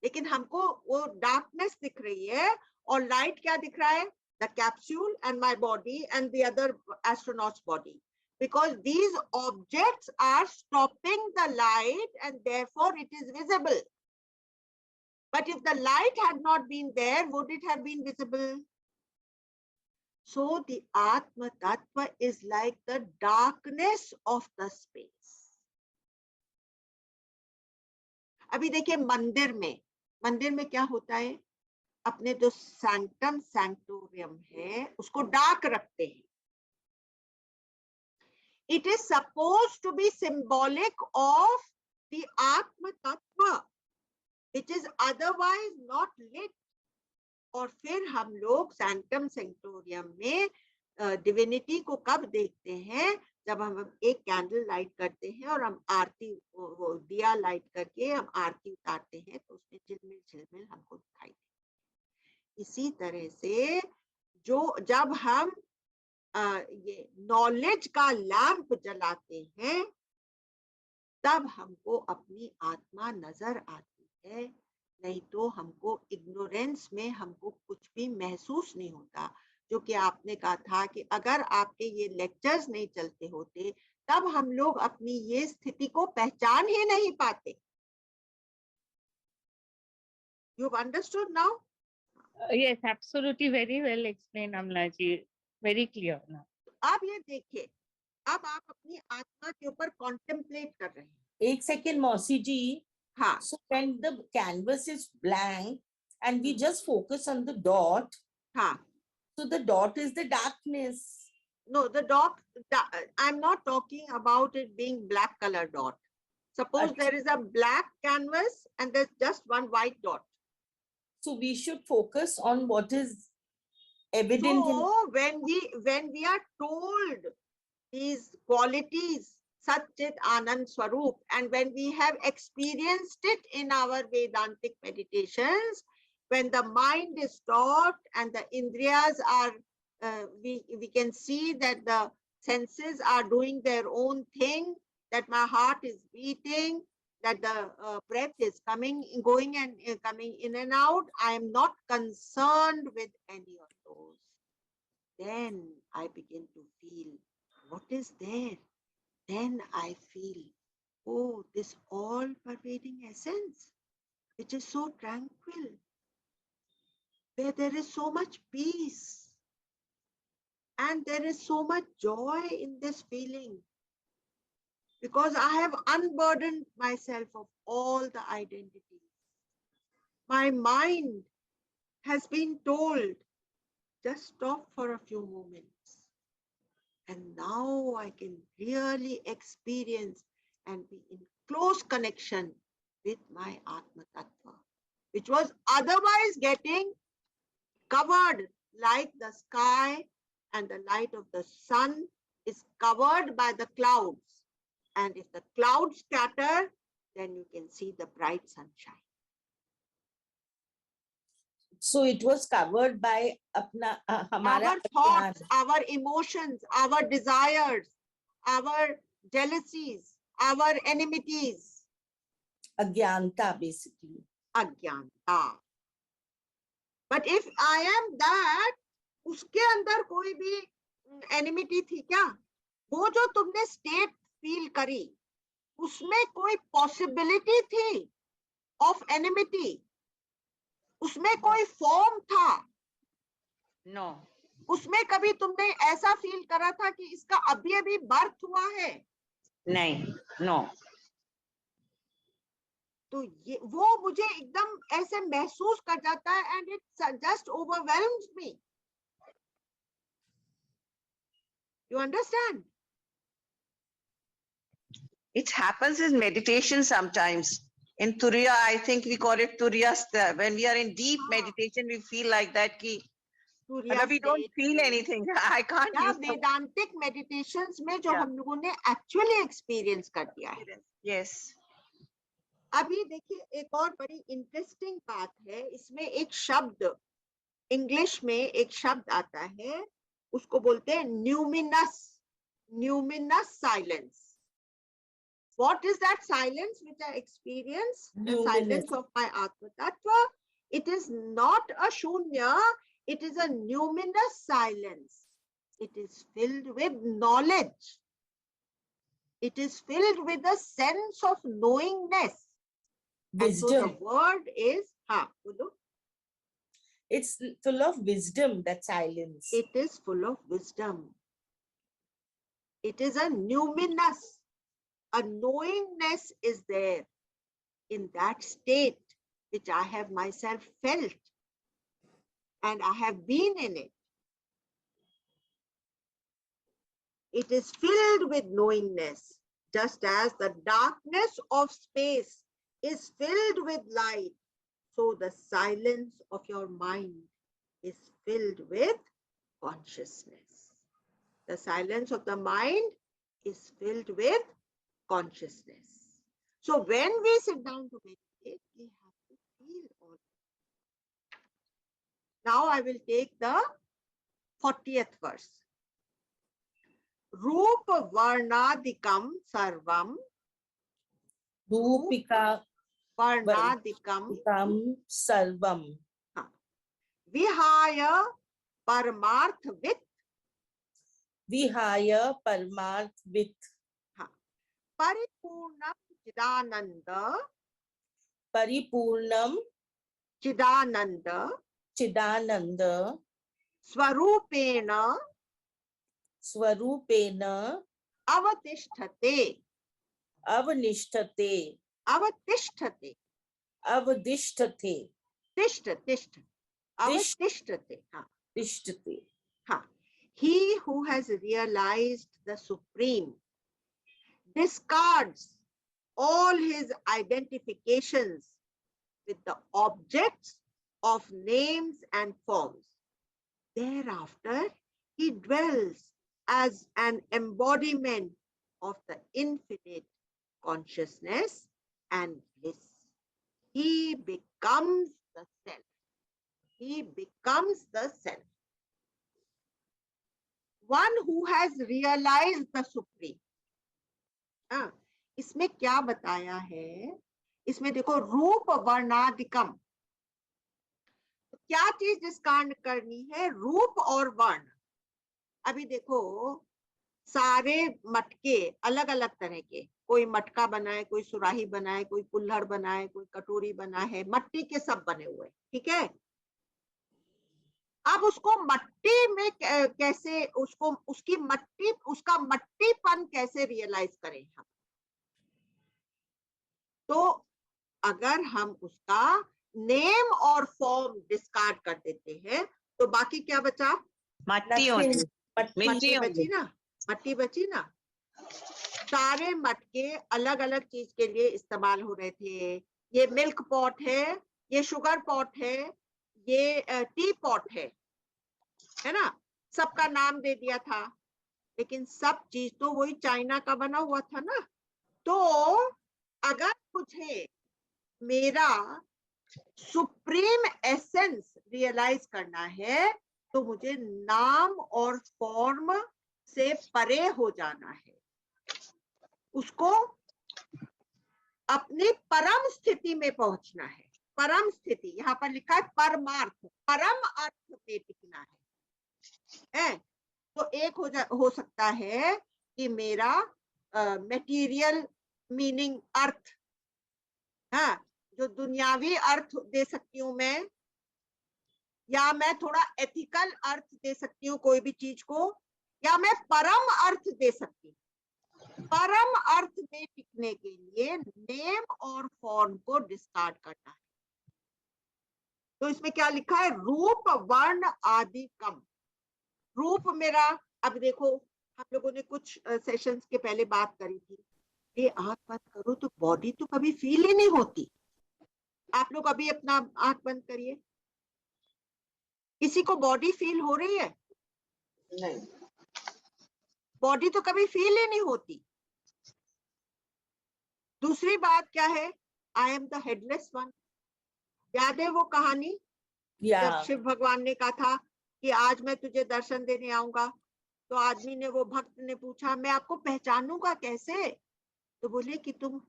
लेकिन हमको वो डार्कनेस दिख रही है और लाइट क्या दिख रहा है? The capsule and my body and the other astronauts body. Because these objects are stopping the light and therefore it is visible. But if the light had not been there, would it have been visible? So the Atma Tattva is like the darkness of the space. अभी देखिए मंदिर में क्या होता है? अपने जो sanctum सैंक्टोरियम है उसको डार्क रखते हैं. It is supposed to be symbolic of the Atma Tattva, which is otherwise not lit. और फिर हम लोग सैंक्टम सैंक्टोरियम में डिविनिटी को कब देखते हैं? जब हम एक कैंडल लाइट करते हैं और हम आरती वो दिया लाइट करके हम आरती उतारते हैं तो उसमें झिलमिल झिलमिल हमको दिखाई देती। इसी तरह से जो जब हम ये नॉलेज का लैंप जलाते हैं तब हमको अपनी आत्मा नजर आती है, नहीं तो हमको इग्नोरेंस में हमको कुछ भी महसूस नहीं होता। जो कि आपने कहा था कि अगर आपके ये लेक्चर्स नहीं चलते होते तब हम लोग अपनी ये स्थिति को पहचान ही नहीं पाते। You've understood now? Yes, absolutely, very well explained, Amla ji. Very clear now. अब ये देखिए, अब आप अपनी आत्मा के ऊपर कॉन्टेम्पलेट कर रहे हैं। एक सेकेंड मौसी जी. हाँ, So when the canvas is blank and we Hmm. just focus on the dot, हाँ, so the dot is the darkness. no, the dot, I'm not talking about it being black color dot. Suppose Achha. there is a black canvas and there's just one white dot. So we should focus on what is evident in. So when we are told these qualities, Satchit Anand Swarup, and when we have experienced it in our Vedantic meditations, when the mind is stopped and the Indriyas are, we can see that the senses are doing their own thing, that my heart is beating, that the breath is going and coming in and out. I am not concerned with any of those. Then I begin to feel what is there. Then I feel, oh, this all pervading essence, which is so tranquil, where there is so much peace and there is so much joy in this feeling, because I have unburdened myself of all the identities. My mind has been told, just stop for a few moments. And now I can really experience and be in close connection with my Atma Tattva, which was otherwise getting covered like the sky and the light of the sun is covered by the clouds. And if the clouds scatter, then you can see the bright sunshine. So it was covered by hamara Our thoughts, our emotions, our desires, our jealousies, our enmities, agyanta basically. अज्ञानता. But if I am that, उसके अंदर कोई भी enmity थी क्या? वो जो तुमने state feel करी, उसमें कोई possibility थी of enmity? उसमें कोई form था? No. उसमें कभी तुमने ऐसा फील करा था कि इसका अभी अभी बर्थ हुआ है? नहीं. No. तो ये वो मुझे एकदम ऐसे महसूस कर जाता है and it just overwhelms me. You understand? It happens in meditation sometimes. In Turiya, I think we call it Turiyastha. When we are in deep meditation, we feel like that. Surya We don't state feel में anything. I can't या use the वेदांतिक meditations में जो Yeah. हम लोगों ने actually experience कर दिया है. word. Yes. अभी देखिए एक और बड़ी इंटरेस्टिंग बात है, इसमें एक शब्द इंग्लिश में एक शब्द आता है, उसको बोलते हैं न्यूमिनस silence. What is that silence which I experience? The Numinous. silence of my Atma Tattva. It is not a shunya, it is a numinous silence. It is filled with knowledge. It is filled with a sense of knowingness. And so the Wisdom. word is, bolo. It's full of wisdom, that silence. It is full of wisdom. It is a numinous. A knowingness is there in that state which I have myself felt and I have been in it. It is filled with knowingness, just as the darkness of space is filled with light. So the silence of your mind is filled with consciousness. The silence of the mind is filled with consciousness. So when we sit down to meditate, we have to feel all. Now I will take the 40th verse. Rupa varnadikam sarvam. Rupika Varnadikam Varnadikam Sarvam. vihaya paramarthvit. Vihaya Paramarth Vit. Paripurnam chidananda. Paripurnam Chidananda. Chidananda Swarupena Swarupena avatishthate. Avanishtate Avatishthate. Avadishtate Tishtha. Avatishthate. Dishtate. He who has realized the Supreme discards all his identifications with the objects of names and forms. Thereafter, he dwells as an embodiment of the infinite consciousness and bliss. He becomes the self. He becomes the self. One who has realized the Supreme. इसमें क्या बताया है? इसमें देखो रूप वर्णादिकम. क्या चीज discard करनी है? रूप और वर्ण. अभी देखो सारे मटके अलग अलग तरह के, कोई मटका बनाए, कोई सुराही बनाए, कोई कुल्हड़ बनाए, कोई कटोरी बनाए, है मट्टी के सब बने हुए, ठीक है. अब उसको मट्टी में कैसे, उसको उसकी मट्टी, उसका मट्टीपन कैसे रियलाइज करें हम? तो अगर हम उसका नेम और फॉर्म डिस्कार्ड कर देते हैं तो बाकी क्या बचा? मट्टी होती, मट्टी मिट्टी बची होती. ना, मट्टी बची ना. सारे मटके अलग अलग चीज के लिए इस्तेमाल हो रहे थे. ये मिल्क पॉट है, ये शुगर पॉट है, ये टी पॉट है ना. सबका नाम दे दिया था, लेकिन सब चीज तो वही चाइना का बना हुआ था ना. तो अगर मुझे मेरा सुप्रीम एसेंस रियलाइज करना है तो मुझे नाम और फॉर्म से परे हो जाना है. उसको अपनी परम स्थिति में पहुंचना है. परम स्थिति यहाँ पर लिखा है परमार्थ, परम अर्थ में टिकना है. तो एक हो सकता है कि मेरा मटेरियल मीनिंग अर्थ, हाँ, जो दुनियावी अर्थ दे सकती हूँ मैं, या मैं थोड़ा एथिकल अर्थ दे सकती हूँ कोई भी चीज को, या मैं परम अर्थ दे सकती हूँ. परम अर्थ में टिकने के लिए नेम और फॉर्म को डिस्कार्ड करना है. तो इसमें क्या लिखा है? रूप वर्ण आदि कम. रूप मेरा, अब देखो हम लोगों ने कुछ सेशंस के पहले बात करी थी, ये आंख बंद करो तो बॉडी तो कभी फील ही नहीं होती. आप लोग अभी अपना आंख बंद करिए. किसी को बॉडी फील हो रही है? नहीं. बॉडी तो कभी फील ही नहीं होती. दूसरी बात क्या है? I am the headless one. याद है वो कहानी जब शिव भगवान ने कहा था कि आज मैं तुझे दर्शन देने आऊंगा, तो आदमी ने, वो भक्त ने पूछा मैं आपको पहचानूंगा कैसे? तो बोले कि तुम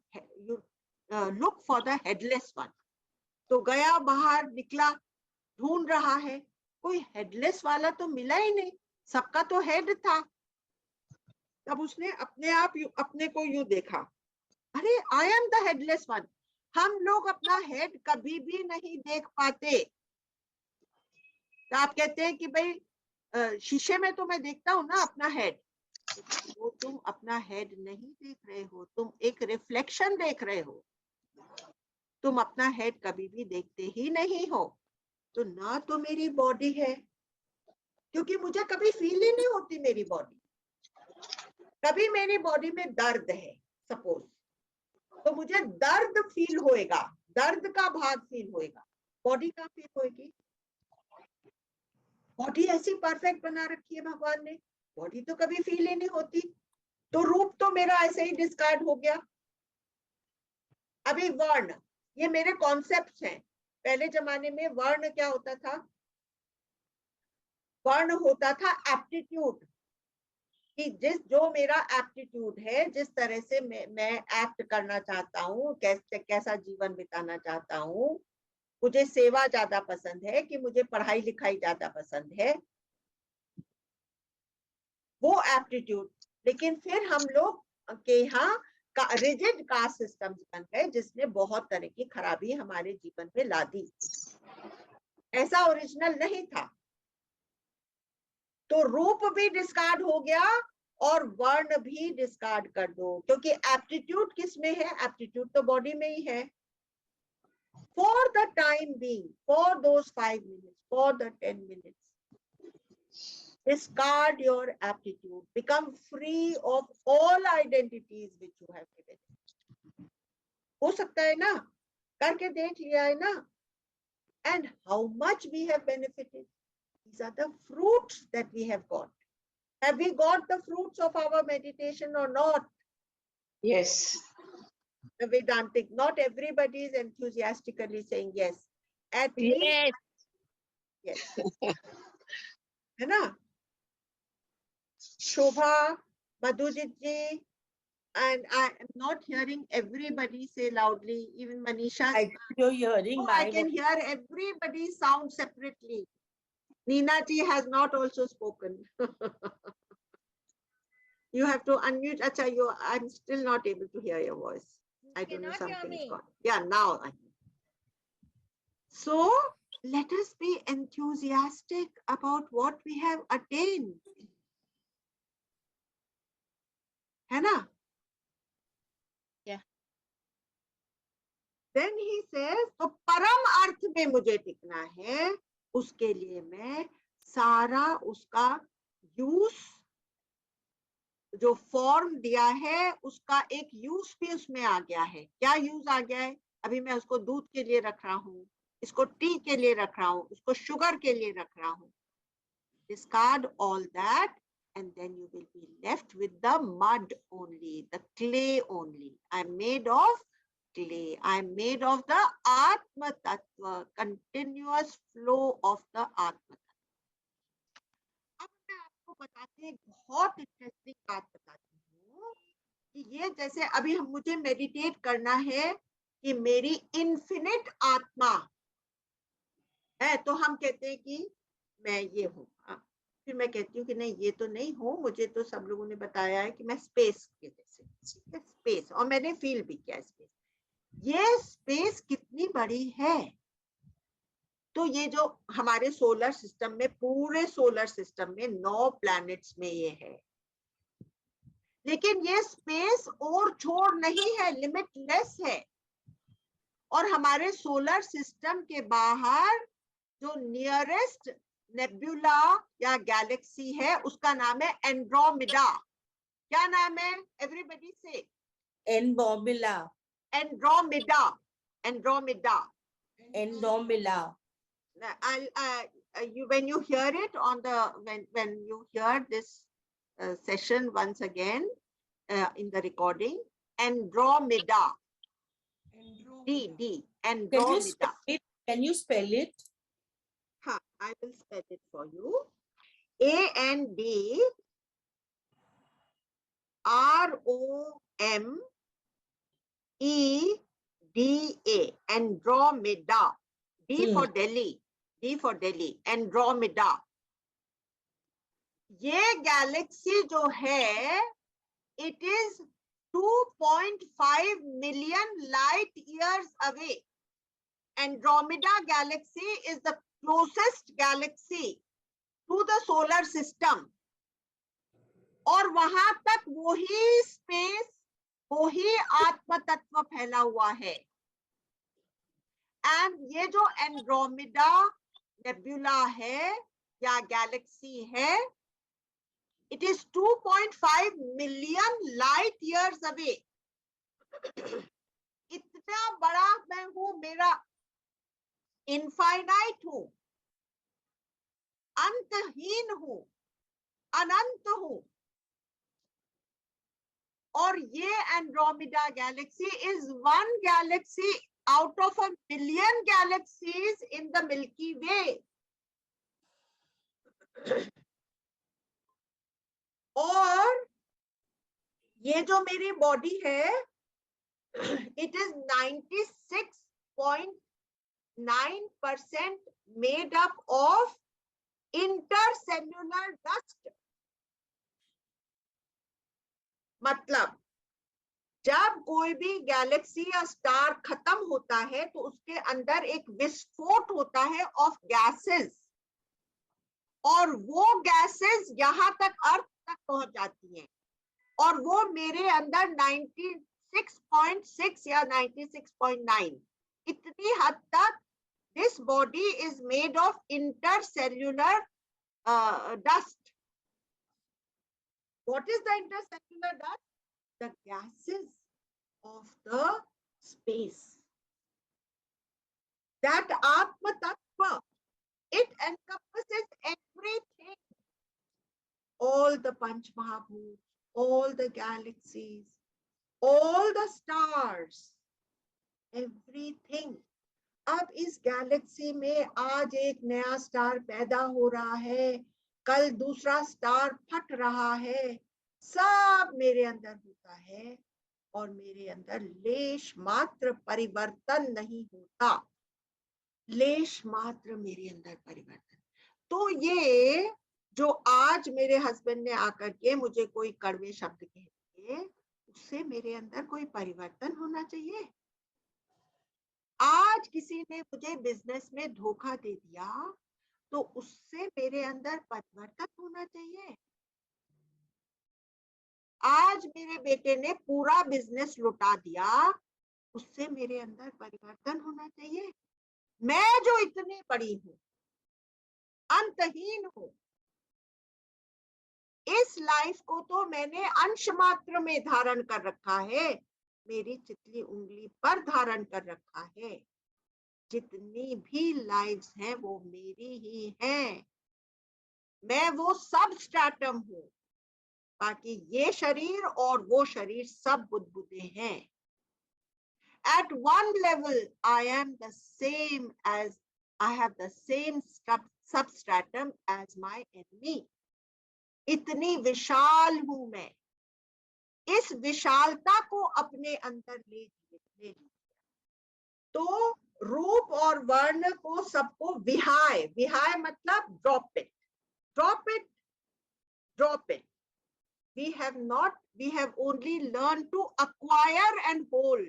look for the headless one. तो गया, बाहर निकला, ढूंढ रहा है, कोई हेडलेस वाला तो मिला ही नहीं, सबका तो हेड था. तब उसने अपने आप अपने को यूं देखा, अरे I am the headless one. हम लोग अपना हेड कभी भी नहीं देख पाते. तो आप कहते हैं कि भाई शीशे में तो मैं देखता हूं ना अपना हेड. वो तुम अपना हेड नहीं देख रहे हो, तुम एक रिफ्लेक्शन देख रहे हो. तुम अपना हेड कभी भी देखते ही नहीं हो. तो ना तो मेरी बॉडी है, क्योंकि मुझे कभी फील ही नहीं होती मेरी बॉडी. कभी मेरी बॉडी में दर्द है सपोज, तो मुझे दर्द फील होएगा, दर्द का भाग फील होएगा. बॉडी का फील होएगी? बॉडी ऐसी परफेक्ट बना रखी है भगवान ने, बॉडी तो कभी फील ही नहीं होती. तो रूप तो मेरा ऐसे ही डिस्कार्ड हो गया। अभी वर्ण, ये मेरे कॉन्सेप्ट्स हैं। पहले जमाने में वर्ण क्या होता था? वर्ण होता था एप्टीट्यूड, कि जो मेरा एप्टीट्यूड है, जिस तरह से मैं एक्ट करना चाहता हूँ, कैसा जीवन बिताना चाहता हूँ। मुझे सेवा ज्यादा पसंद है कि मुझे पढ़ाई लिखाई ज्यादा पसंद है, वो एप्टीट्यूड। लेकिन फिर हम लोग के यहाँ रिजिड कास्ट सिस्टम बन गए, जिसने बहुत तरह की खराबी हमारे जीवन में ला दी। ऐसा ओरिजिनल नहीं था। तो रूप भी डिस्कार्ड हो गया और वर्ण भी डिस्कार्ड कर दो, क्योंकि एप्टीट्यूड किस में है? एप्टीट्यूड तो बॉडी में ही है। For the time being, for those 5 minutes, for the 10 minutes, discard your aptitude, become free of all identities which you have given. हो सकता है ना? करके देख लिया है ना? And how much we have benefited. These are the fruits that we have got. Have we got the fruits of our meditation or not? Yes. The Vedantic, not everybody is enthusiastically saying yes. At least, Yes. yes. है ना? Shobha, Madhujit ji, and I am not hearing everybody say loudly, even Manisha. I think you're hearing Oh, my I can voice. hear everybody sound separately. Neena ji has not also spoken. You have to unmute. Acha, I'm still not able to hear your voice. I don't know, Cannot hear something is me. gone. Yeah, now I can. So let us be enthusiastic about what we have attained. है ना? Yeah. Then he says, तो परम अर्थ में मुझे टिकना है, उसके लिए मैं सारा उसका यूज, जो फॉर्म दिया है उसका एक यूज भी उसमें आ गया है। क्या यूज आ गया है? अभी मैं उसको दूध के लिए रख रहा हूँ, इसको टी के लिए रख रहा हूँ, उसको शुगर के लिए रख रहा हूँ। Discard all that and then you will be left with the mud only, the clay only. I'm made of clay. I'm made of the Atma Tattva, continuous flow of the Atma Tattva. अब मैं आपको बताती एक बहुत interesting बात बताती हूँ कि ये जैसे अभी मुझे मेडिटेट करना है कि मेरी इन्फिनिट आत्मा है, तो हम कहते हैं कि मैं ये हूँ। फिर मैं कहती हूँ कि नहीं, ये तो नहीं हूँ, मुझे तो सब लोगों ने बताया है कि मैं स्पेस के जैसे, स्पेस, और मैंने फील भी किया स्पेस। ये स्पेस कितनी बड़ी है? तो ये जो हमारे सोलर सिस्टम में, पूरे सोलर सिस्टम में 9 प्लैनेट्स में ये है, लेकिन ये स्पेस और छोड़ नहीं है, लिमिटलेस है। और हमारे सोलर सिस्टम के बाहर जो नियरेस्ट नेबुला या गैलेक्सी है, उसका नाम है एंड्रोमिडा। क्या नाम है? एवरीबडी से Endomila. Andromeda, Andromeda, Endomila. when you hear it on the, when you hear this session once again in the recording, Andromeda, D, Can you Andromeda. spell it? Can you spell it? Huh, I will spell it for you. ANDROMEDA, Andromeda. D for Delhi, D for Delhi, Andromeda. ये Galaxy जो है, it is 2.5 million light years away. Andromeda galaxy is the closest galaxy to the solar system. और वहां तक वही space, वही आत्म तत्व फैला हुआ है। एंड ये जो एंड्रोमेडा नेबुला है या गैलेक्सी है, it is 2.5 million light years away. इतना बड़ा मैं हूं, मेरा इनफाइनाइट हूं, अंतहीन हूं, अनंत हूं। और ये Andromeda Galaxy is one Galaxy out of a million galaxies in the Milky Way. और ये जो मेरी बॉडी है, it is 96.9% made up of intercellular dust. मतलब जब कोई भी गैलेक्सी या स्टार खत्म होता है तो उसके अंदर एक विस्फोट होता है ऑफ गैसेस, और वो गैसेस यहाँ तक अर्थ तक पहुंच जाती हैं, और वो मेरे अंदर 96.6 या 96.9 इतनी हद तक this body is made of intercellular dust. What is the intercellular dust? The gases of the space. That Atma Tattva, it encompasses everything. All the Panch Mahabhuts, all the galaxies, all the stars, everything. अब इस Galaxy में आज एक नया star पैदा हो रहा है, कल दूसरा स्टार फट रहा है, सब मेरे अंदर होता है, और मेरे अंदर लेश मात्र परिवर्तन नहीं होता, लेश मात्र मेरे अंदर परिवर्तन. तो ये जो आज मेरे हस्बैंड ने आकर के मुझे कोई कड़वे शब्द कह दिए, उससे मेरे अंदर कोई परिवर्तन होना चाहिए. आज किसी ने मुझे बिजनेस में धोखा दे दिया तो उससे मेरे अंदर परिवर्तन होना चाहिए. आज मेरे बेटे ने पूरा बिजनेस लुटा दिया, उससे मेरे अंदर परिवर्तन होना चाहिए. मैं जो इतनी बड़ी हूं, अंतहीन हूं, इस लाइफ को तो मैंने अंश मात्र में धारण कर रखा है, मेरी चितली उंगली पर धारण कर रखा है. जितनी भी लाइव्स हैं वो मेरी ही हैं. मैं वो सब स्ट्रैटम हूं, बाकी ये शरीर और वो शरीर सब बुदबुदे हैं. At one level, I am the same as I have the same substratum as my enemy. इतनी विशाल हूं मैं. इस विशालता को अपने अंदर ले लीजिए. तो रूप और वर्ण को सबको विहाय, विहाय मतलब drop it, drop it, drop it. We have only learned to acquire and hold,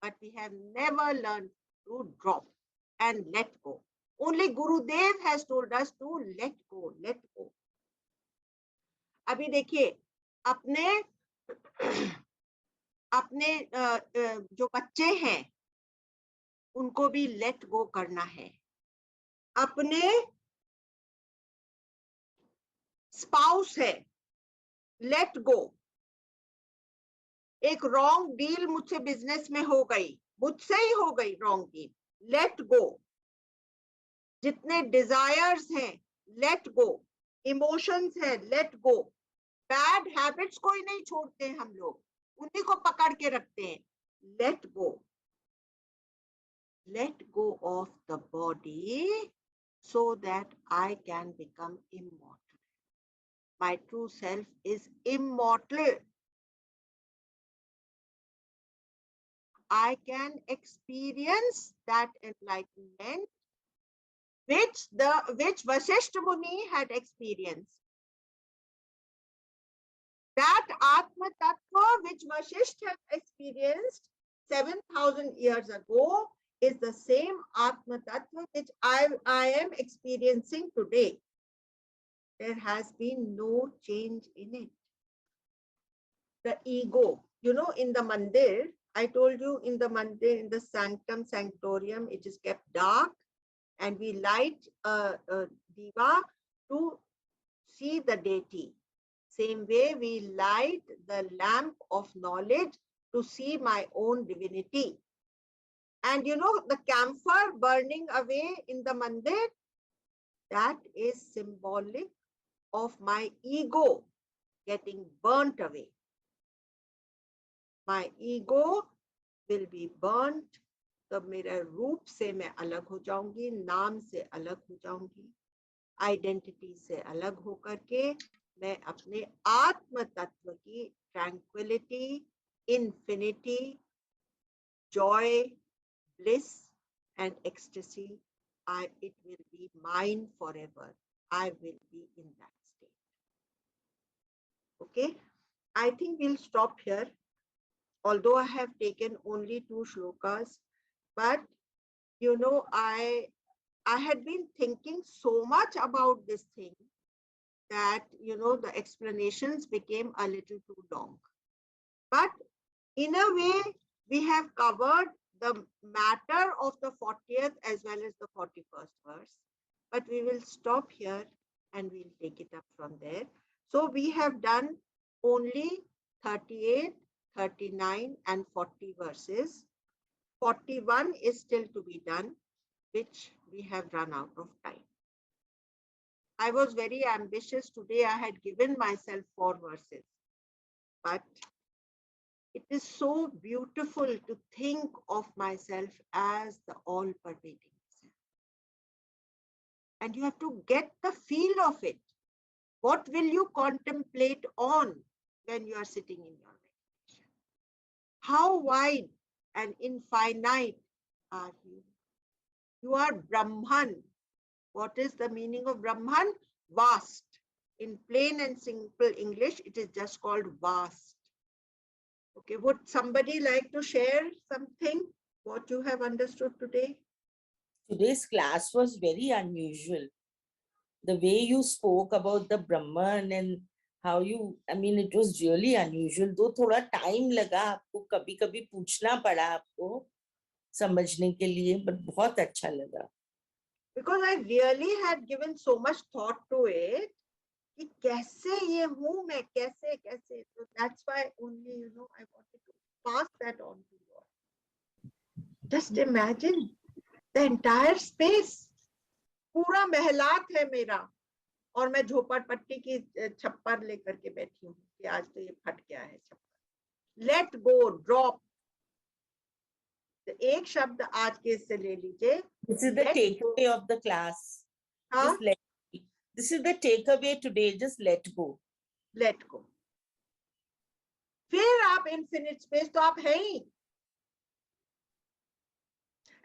but we have never learned to drop and let go. Only Gurudev has told us to let go, let go. अभी देखिए, अपने जो बच्चे हैं उनको भी let go करना है. अपने स्पाउस है, लेट गो. एक रॉन्ग डील मुझसे बिजनेस में हो गई, मुझसे ही हो गई रॉन्ग डील, लेट गो. जितने डिजायर्स हैं लेट गो, इमोशंस है लेट गो. बैड हैबिट्स कोई नहीं छोड़ते हम लोग, उन्हीं को पकड़ के रखते हैं. Let go, let go of the body so that I can become immortal. My true self is immortal. I can experience that enlightenment which Vasishtha Muni had experienced. That Atma Tattva which Vasishtha had experienced 7,000 years ago is the same Atma Tattva which I am experiencing today. There has been no change in it. The ego, you know, in the mandir, I told you, in the mandir, in the sanctum, sanctorium, it is kept dark, and we light a diva to see the deity. Same way, we light the lamp of knowledge to see my own divinity. And you know, the camphor burning away in the mandir, that is symbolic of my ego getting burnt away. my ego will be burnt. तो मेरे रूप से मैं अलग हो जाऊंगी, नाम से अलग हो जाऊंगी, आइडेंटिटी से अलग होकर के मैं अपने आत्म तत्व की tranquillity, infinity, joy, bliss and ecstasy, it will be mine forever. I will be in that state. Okay, I think we'll stop here. Although I have taken only 2 shlokas, but you know, I had been thinking so much about this thing that, you know, the explanations became a little too long. But in a way, we have covered the matter of the 40th as well as the 41st verse. But we will stop here and we'll take it up from there. So we have done only 38, 39 and 40 verses. 41 is still to be done, which we have run out of time. I was very ambitious today. I had given myself 4 verses, but it is so beautiful to think of myself as the all-pervading self. And you have to get the feel of it. What will you contemplate on when you are sitting in your meditation? How wide and infinite are you? You are Brahman. What is the meaning of Brahman? Vast. In plain and simple English, it is just called vast. Okay, would somebody like to share something, what you have understood today? Today's class was very unusual. The way you spoke about the Brahman and how you, I mean, it was really unusual. Though थोड़ा time लगा आपको, कभी-कभी पूछना पड़ा आपको समझने के लिए, but बहुत अच्छा लगा. Because I really had given so much thought to it. कि कैसे ये हूँ मैं, कैसे कैसे. So that's why only, you know, I wanted to pass that on to you all. Just imagine the entire space. पूरा महलात है मेरा और मैं झोपड़पट्टी की छप्पर लेकर के बैठी हूँ कि आज तो ये फट गया है छप्पर. Let go, drop. एक शब्द आज के इससे ले लीजिए. This is the takeaway of the class. Just let. This is the takeaway today. Just let go. Let go. फिर आप infinite space तो आप हैं ही.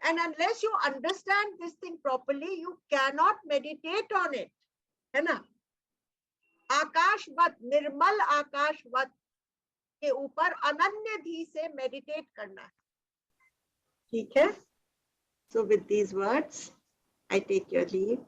And unless you understand this thing properly, you cannot meditate on it. है ना? आकाशवत, निर्मल आकाशवत के ऊपर अनन्य धी से meditate करना है. ठीक है? So with these words, I take your leave.